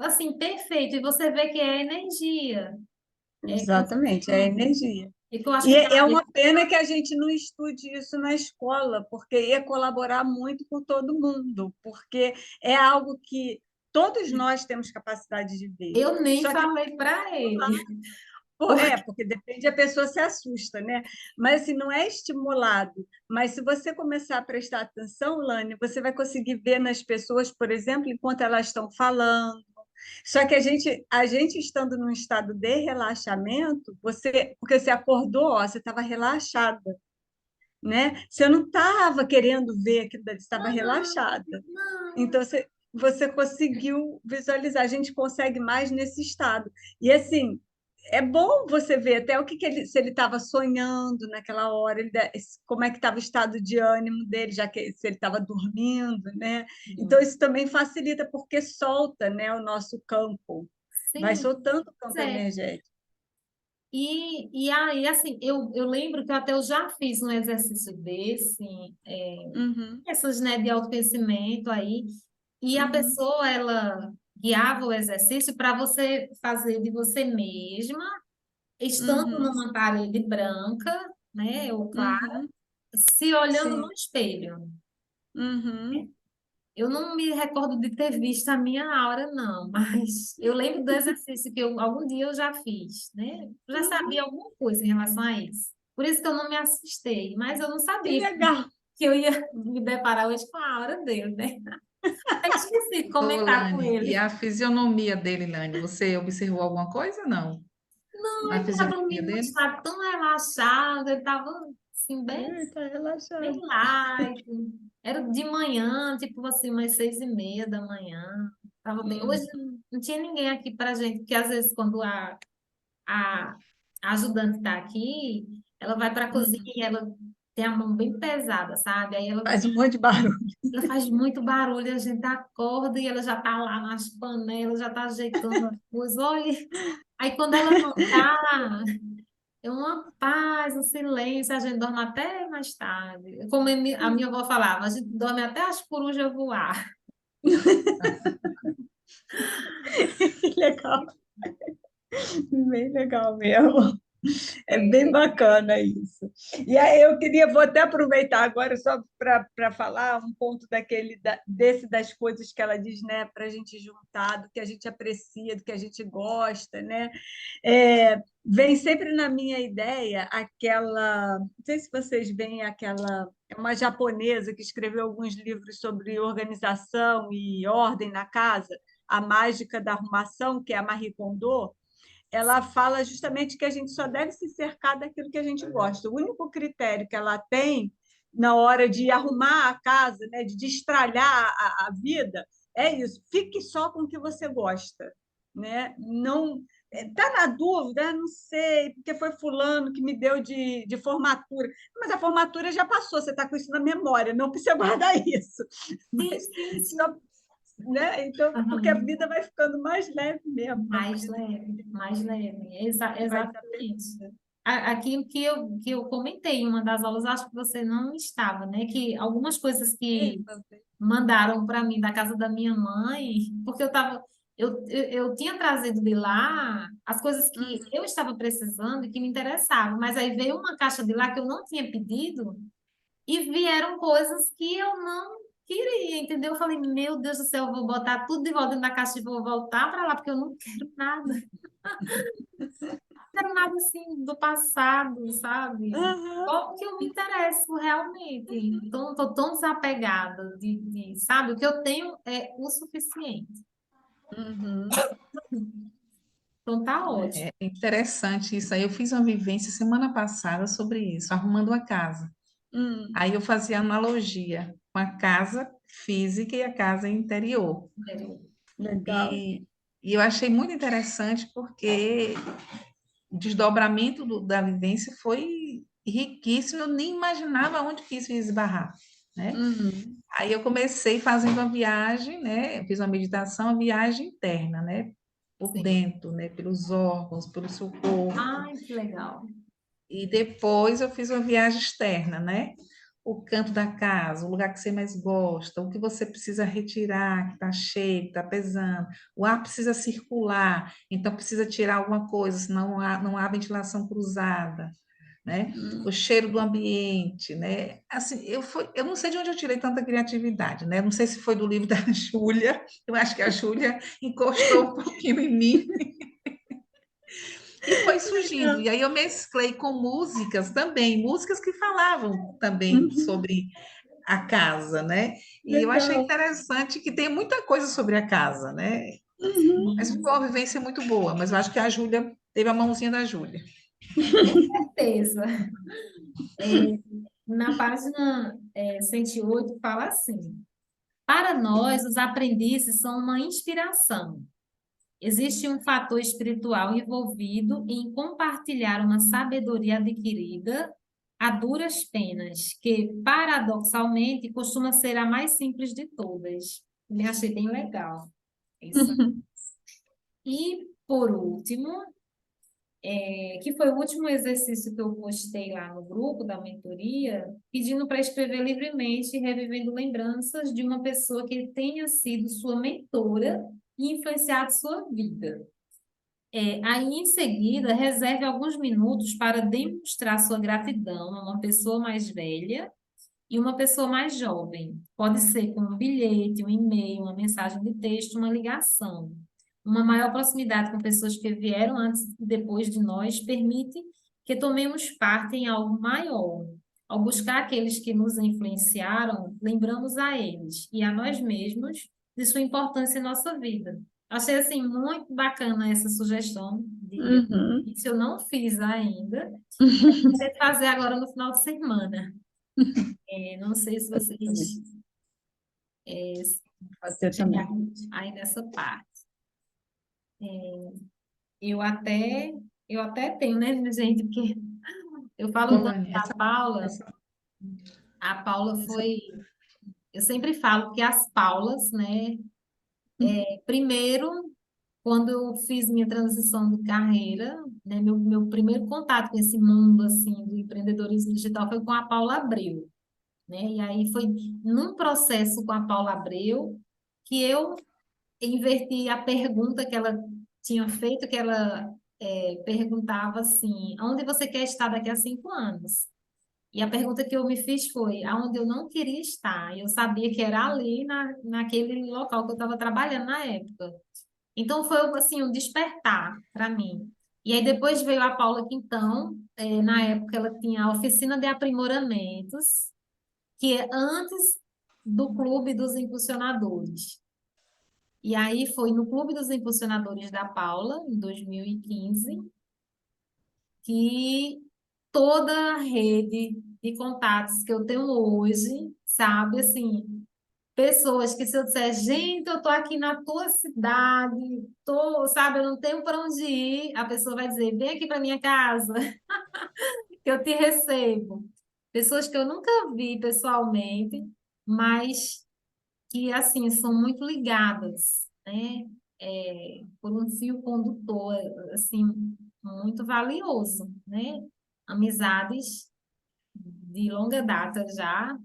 assim, perfeito, e você vê que é energia. É, como se fosse exatamente, é energia. e que eu acho E que é cada uma pena que a gente não estude isso na escola, porque ia colaborar muito com todo mundo, porque é algo que todos nós temos capacidade de ver. eu nem Só que falei para ele. porque depende, a pessoa se assusta, né? Mas assim, não é estimulado. Mas se você começar a prestar atenção, Lani, você vai conseguir ver nas pessoas, por exemplo, enquanto elas estão falando. Só que a gente estando num estado de relaxamento, porque você acordou, ó, você estava relaxada, né? Você não estava querendo ver aquilo dali, você estava relaxada. Não. Então você conseguiu visualizar, a gente consegue mais nesse estado. E assim, é bom você ver até se ele estava sonhando naquela hora, como é que estava o estado de ânimo dele, já que se ele estava dormindo, né? Então isso também facilita porque solta, né, o nosso campo, vai Sim, soltando o pois campo é. energético. E aí, assim, eu lembro que eu já fiz um exercício desse, Uhum, essas, né, de autoconhecimento aí, e a uhum, pessoa, ela guiava o exercício para você fazer de você mesma, estando uhum, numa parede branca, né, ou clara, uhum, se olhando no sim, espelho. uhum, Eu não me recordo de ter visto a minha aura, não, mas eu lembro do exercício que algum dia eu já fiz, né? Eu já uhum. sabia alguma coisa em relação a isso. Por isso que eu não me assustei, mas eu não Que sabia legal. que eu ia me deparar hoje com a aura dele, né? Até esqueci de Ô, comentar com Lane, e ele. a fisionomia dele, Lane, você observou alguma coisa? Não. Não, Na ele estava fisionomia dormindo num dele? estado tão relaxado, ele estava assim, Tá bem relaxado. light. Era de manhã, tipo assim, umas 6:30 da manhã. Tava bem. Hoje Uhum, não tinha ninguém aqui pra gente, porque às vezes quando a, a ajudante está aqui, ela vai para a cozinha uhum. e ela tem a mão bem pesada, sabe? Aí Faz um monte de barulho. ela faz muito barulho, a gente acorda e ela já tá lá nas panelas, já tá ajeitando as coisas. Olha, aí quando ela não tá, é uma paz, um silêncio, a gente dorme até mais tarde. Como a minha avó falava, a gente dorme até as corujas voar. Que legal. Bem legal mesmo. É bem bacana isso. E aí vou até aproveitar agora só para falar um ponto desse das coisas que ela diz, né, para a gente juntar, do que a gente aprecia, do que a gente gosta, né? Vem sempre na minha ideia aquela, não sei se vocês veem aquela, é uma japonesa que escreveu alguns livros sobre organização e ordem na casa, A Mágica da Arrumação, que é a Marie Kondo. Ela fala justamente que a gente só deve se cercar daquilo que a gente gosta. O único critério que ela tem na hora de arrumar a casa, né, de destralhar a vida, é isso. Fique só com o que você gosta, né? Não está na dúvida, não sei, porque foi fulano que me deu de formatura. Mas a formatura já passou, você está com isso na memória, não precisa guardar isso. Sim, Mas sim, sim. só, né? Então, porque a Aham. vida vai ficando mais leve mesmo, na Mais medida leve, mais leve. que vai Exatamente. Aquilo que eu comentei em uma das aulas, acho que você não estava, né? Que algumas coisas que sabendo. mandaram para mim da casa da minha mãe, porque eu tinha trazido de lá as coisas que eu estava precisando e que me interessavam, mas aí veio uma caixa de lá que eu não tinha pedido e vieram coisas que eu não queria, entendeu? Eu falei, meu Deus do céu, eu vou botar tudo de volta dentro da caixa e vou voltar para lá, porque eu não quero nada. Não quero nada assim do passado, sabe? Aham, Como que eu me interesso realmente? Então, estou tão desapegada sabe? O que eu tenho é o suficiente. uhum, Então, tá ótimo. É interessante isso aí. Eu fiz uma vivência semana passada sobre isso, arrumando a casa. hum, Aí eu fazia analogia com a casa física e a casa interior. legal. E, e eu achei muito interessante porque o desdobramento da vivência foi riquíssimo. Eu nem imaginava onde que isso ia esbarrar, né? Uhum, Aí eu comecei fazendo uma viagem, né? Eu fiz uma meditação, uma viagem interna, né? Por Sim. dentro, né? Pelos órgãos, pelo seu corpo. Ai, que legal. E depois eu fiz uma viagem externa, né? O canto da casa, o lugar que você mais gosta, o que você precisa retirar, que está cheio, que está pesando. O ar precisa circular, então precisa tirar alguma coisa, senão não há ventilação cruzada, né? O hum. cheiro do ambiente, né? Assim, eu não sei de onde eu tirei tanta criatividade, né? Não sei se foi do livro da Júlia, eu acho que a Júlia encostou um pouquinho em mim, e foi surgindo. Legal. E aí eu mesclei com músicas também, músicas que falavam também Uhum, sobre a casa, né? E eu achei legal. interessante que tem muita coisa sobre a casa, né? Uhum. Mas ficou uma vivência muito boa, mas eu acho que a Júlia teve a mãozinha da Júlia. Certeza. Na página 108 fala assim: para nós, os aprendizes são uma inspiração. Existe um fator espiritual envolvido em compartilhar uma sabedoria adquirida a duras penas, que, paradoxalmente, costuma ser a mais simples de todas. Me achei bem legal isso. Uhum. E, por último, que foi o último exercício que eu postei lá no grupo da mentoria, pedindo para escrever livremente, revivendo lembranças de uma pessoa que tenha sido sua mentora e influenciado sua vida. Aí, em seguida, reserve alguns minutos para demonstrar sua gratidão a uma pessoa mais velha e uma pessoa mais jovem. Pode ser com um bilhete, um e-mail, uma mensagem de texto, uma ligação. Uma maior proximidade com pessoas que vieram antes e depois de nós permite que tomemos parte em algo maior. Ao buscar aqueles que nos influenciaram, lembramos a eles e a nós mesmos de sua importância em nossa vida. Achei assim muito bacana essa sugestão de Uhum. exercício. Eu não fiz ainda, vou fazer agora no final de semana. Não sei se vocês é, Você também. chegaram aí nessa parte. Eu até, eu até tenho, né, gente, porque eu falo tanto Olane, da Paula, essa, a Paula essa foi, eu sempre falo que as Paulas, né, primeiro, quando eu fiz minha transição de carreira, né, meu primeiro contato com esse mundo, assim, do empreendedorismo digital foi com a Paula Abreu, né, e aí foi num processo com a Paula Abreu que eu inverti a pergunta que ela tinha feito, que ela perguntava assim, aonde você quer estar daqui a 5 anos? E a pergunta que eu me fiz foi, aonde eu não queria estar. Eu sabia que era ali naquele local que eu estava trabalhando na época. Então foi assim um despertar para mim. E aí depois veio a Paula Quintão, na época ela tinha a oficina de aprimoramentos, que é antes do Clube dos Impulsionadores. E aí foi no Clube dos Impulsionadores da Paula, em 2015, que toda a rede de contatos que eu tenho hoje, sabe, assim, pessoas que se eu disser, gente, eu tô aqui na tua cidade, tô, sabe, eu não tenho para onde ir, a pessoa vai dizer, vem aqui para minha casa, que eu te recebo. Pessoas que eu nunca vi pessoalmente, mas que, assim, são muito ligadas, né? Por um fio condutor, assim, muito valioso, né? Amizades de longa data já,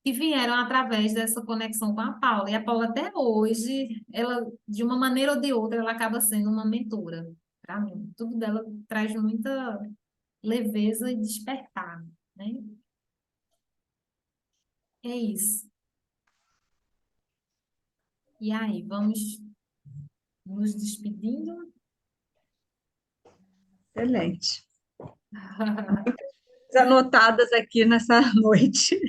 que vieram através dessa conexão com a Paula. E a Paula, até hoje, ela, de uma maneira ou de outra, ela acaba sendo uma mentora para mim. Tudo dela traz muita leveza e despertar, né? É isso. E aí, vamos nos despedindo? Excelente. Anotadas aqui nessa noite.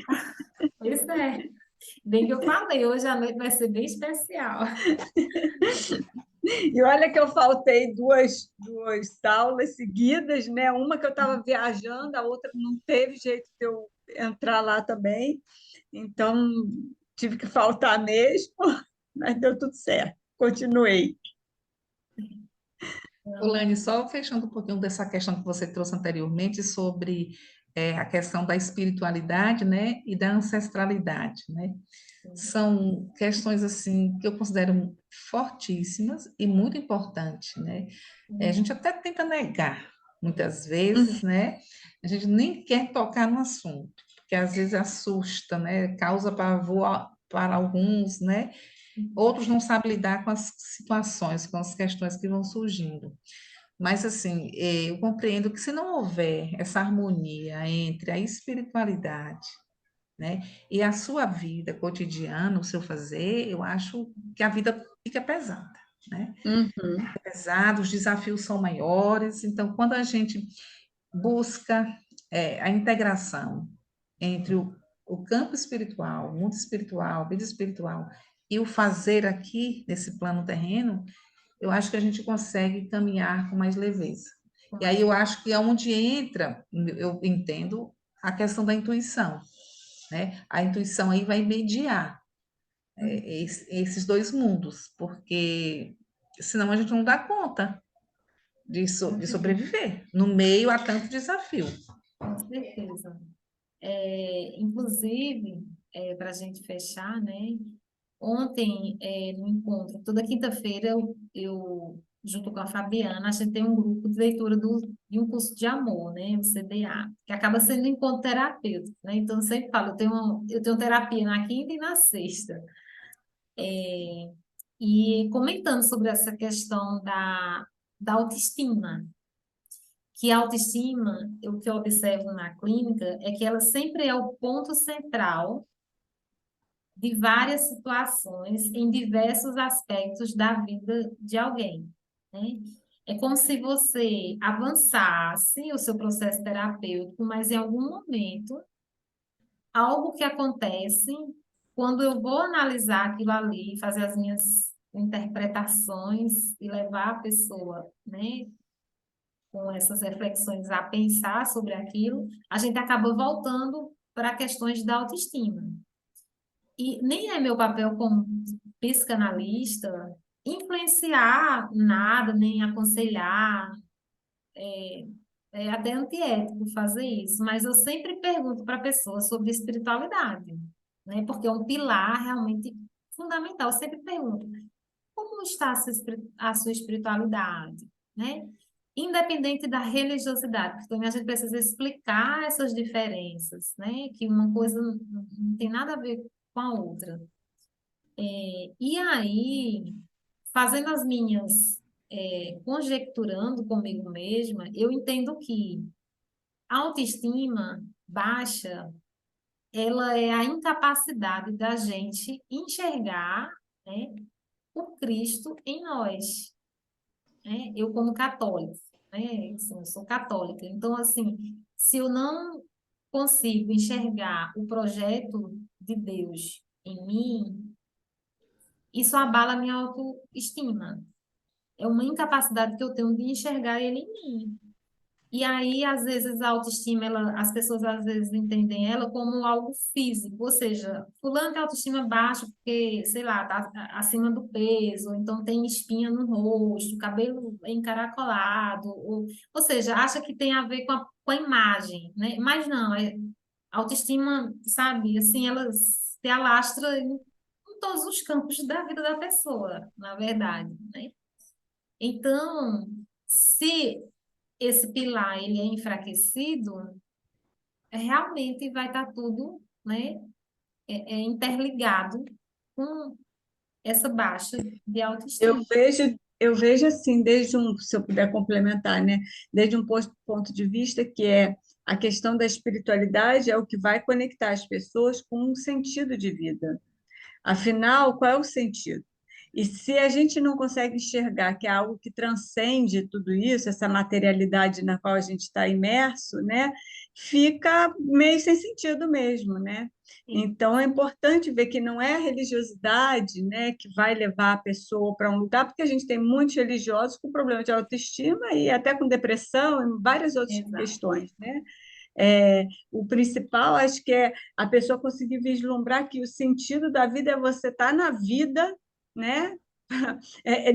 Pois é. Bem que eu falei, hoje a noite vai ser bem especial. E olha que eu faltei duas aulas seguidas, né? Uma que eu estava viajando, a outra não teve jeito de eu entrar lá também. Então, tive que faltar mesmo, mas deu tudo certo. Continuei. Olane, só fechando um pouquinho dessa questão que você trouxe anteriormente sobre a questão da espiritualidade, né, e da ancestralidade, né? São questões assim que eu considero fortíssimas e muito importantes, né? A gente até tenta negar muitas vezes, né? A gente nem quer tocar no assunto, porque às vezes assusta, né? Causa pavor para alguns, né? Outros não sabem lidar com as situações, com as questões que vão surgindo. Mas, assim, eu compreendo que se não houver essa harmonia entre a espiritualidade, né, e a sua vida cotidiana, o seu fazer, eu acho que a vida fica pesada, né? Uhum. Pesado, os desafios são maiores. Então, quando a gente busca a integração entre o campo espiritual, o mundo espiritual, a vida espiritual, e o fazer aqui nesse plano terreno, eu acho que a gente consegue caminhar com mais leveza. E aí eu acho que é onde entra, eu entendo, a questão da intuição, né? A intuição aí vai mediar esses dois mundos, porque senão a gente não dá conta de sobreviver no meio a tanto desafio. Com certeza. Inclusive, para a gente fechar, né? Ontem, no encontro, toda quinta-feira, junto com a Fabiana, a gente tem um grupo de leitura de um curso de amor, né? O CDA, que acaba sendo um encontro terapêutico, né? Então, eu sempre falo, eu tenho terapia na quinta e na sexta. E comentando sobre essa questão da autoestima, que a autoestima, o que eu observo na clínica, é que ela sempre é o ponto central de várias situações em diversos aspectos da vida de alguém, né? É como se você avançasse o seu processo terapêutico, mas em algum momento, algo que acontece, quando eu vou analisar aquilo ali, fazer as minhas interpretações e levar a pessoa, né, com essas reflexões a pensar sobre aquilo, a gente acaba voltando para questões da autoestima. E nem é meu papel como psicanalista influenciar nada, nem aconselhar, é até antiético fazer isso, mas eu sempre pergunto para a pessoa sobre espiritualidade, né? Porque é um pilar realmente fundamental. Eu sempre pergunto, como está a sua espiritualidade, né? Independente da religiosidade, porque também a gente precisa explicar essas diferenças, né? Que uma coisa não tem nada a ver com a outra. E aí, fazendo as minhas conjecturando comigo mesma, eu entendo que a autoestima baixa, ela é a incapacidade da gente enxergar, né, o Cristo em nós, né? Eu como católica, né? Assim, eu sou católica, então assim, se eu não consigo enxergar o projeto de Deus em mim, isso abala a minha autoestima. É uma incapacidade que eu tenho de enxergar ele em mim. E aí, às vezes, a autoestima, as pessoas às vezes entendem ela como algo físico, ou seja, fulano tem autoestima baixa porque, sei lá, tá acima do peso, ou então tem espinha no rosto, cabelo encaracolado, ou seja, acha que tem a ver com a imagem, né? Mas não, a autoestima, sabe, assim, ela se alastra em todos os campos da vida da pessoa, na verdade, né? Então, se esse pilar ele é enfraquecido, realmente vai estar tudo, né, interligado com essa baixa de autoestima. Eu vejo assim, se eu puder complementar, né? Desde um ponto de vista que é a questão da espiritualidade é o que vai conectar as pessoas com um sentido de vida. Afinal, qual é o sentido? E se a gente não consegue enxergar que é algo que transcende tudo isso, essa materialidade na qual a gente está imerso, né, fica meio sem sentido mesmo, né? Sim, Então é importante ver que não é a religiosidade, né, que vai levar a pessoa para um lugar, porque a gente tem muitos religiosos com problema de autoestima e até com depressão e várias outras exato. questões, né? O principal, acho que é a pessoa conseguir vislumbrar que o sentido da vida é você estar na vida, né?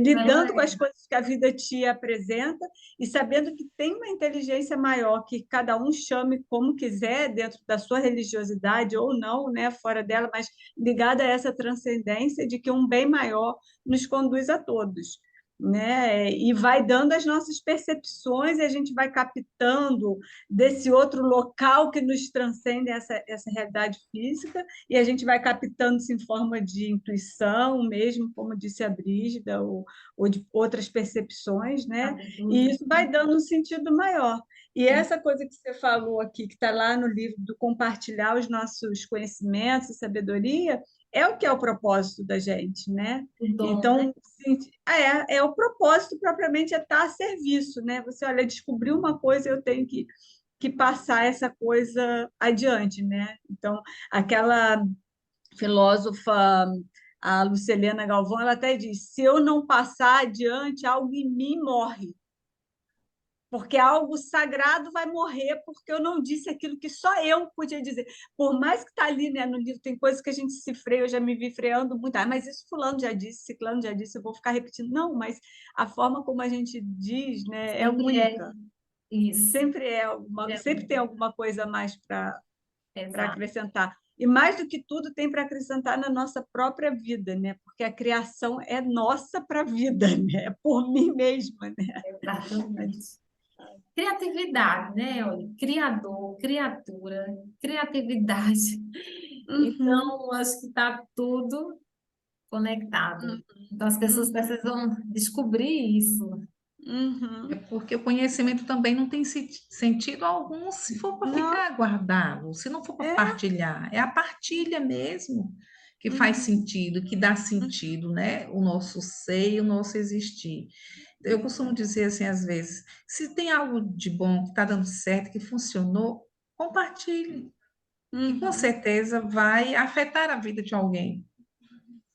Lidando com as coisas que a vida te apresenta e sabendo que tem uma inteligência maior que cada um chame como quiser, dentro da sua religiosidade ou não, né? Fora dela, mas ligada a essa transcendência de que um bem maior nos conduz a todos. Né? E vai dando as nossas percepções e a gente vai captando desse outro local que nos transcende essa realidade física, e a gente vai captando isso em forma de intuição, mesmo, como disse a Brígida, ou de outras percepções, né? E isso vai dando um sentido maior. E essa coisa que você falou aqui, que está lá no livro do compartilhar os nossos conhecimentos e sabedoria, é o que é o propósito da gente, né? O dom, né? Então, sim, é o propósito propriamente é estar a serviço, né? Você, olha, descobriu uma coisa, eu tenho que passar essa coisa adiante, né? Então, aquela filósofa, a Lucilena Galvão, ela até diz: se eu não passar adiante, algo em mim morre. Porque algo sagrado vai morrer porque eu não disse aquilo que só eu podia dizer. Por mais que está ali, né, no livro, tem coisas que a gente se freia, eu já me vi freando muito. Ah, mas isso fulano já disse, ciclano já disse, eu vou ficar repetindo. Não, mas a forma como a gente diz, né, é Sempre é única. isso. Sempre tem alguma coisa a mais para Exato. acrescentar. E mais do que tudo, tem para acrescentar na nossa própria vida, né? Porque a criação é nossa para a vida, né? É por mim mesma, né? Exatamente. Criatividade, né? Olha, criador, criatura, criatividade. Uhum, Então, acho que está tudo conectado. Então, as pessoas uhum, precisam descobrir isso. É uhum. porque o conhecimento também não tem sentido algum se for para Não, ficar guardado, se não for para é. partilhar. É a partilha mesmo que faz Uhum, sentido, que dá sentido, né? O nosso ser e o nosso existir. Eu costumo verdade. dizer assim, às vezes, se tem algo de bom que está dando certo, que funcionou, compartilhe, que com Uhum, certeza vai afetar a vida de alguém,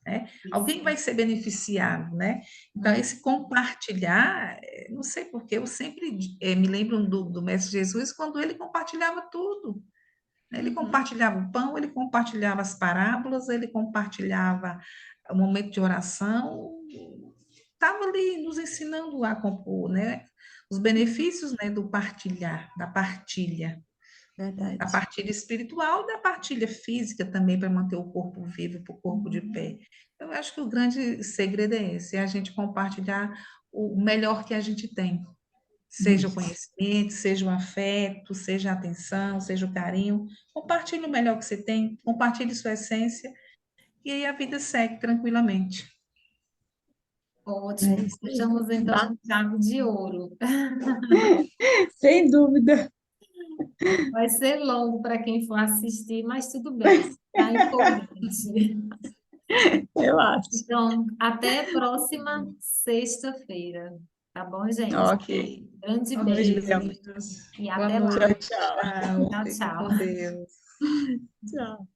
né? Alguém Isso. vai ser beneficiado, né? Então, esse compartilhar, não sei porque eu sempre me lembro do Mestre Jesus quando ele compartilhava tudo, né? Ele uhum, compartilhava o pão, ele compartilhava as parábolas, ele compartilhava o momento de oração, estava ali nos ensinando a compor, né? Os uhum. benefícios, né, do partilhar, da Verdade. partilha espiritual e da partilha física também para manter o corpo vivo, para o corpo de pé. Eu acho que o grande segredo é esse, é a gente compartilhar o melhor que a gente tem. Seja o Isso. conhecimento, seja o afeto, seja a atenção, seja o carinho. Compartilhe o melhor que você tem, compartilhe sua essência e aí a vida segue tranquilamente. Ótimo. É isso aí. Fechamos então Tá? com chave de ouro. Sem dúvida. Vai ser longo para quem for assistir, mas tudo bem. Tá empolgante. Eu acho. Então, até a próxima sexta-feira. Tá bom, gente? Ok. Grande Nos beijo vemos. e Boa até lá. Tchau, noite. tchau. Tchau. Tchau, Fiquem com tchau. Deus. Tchau.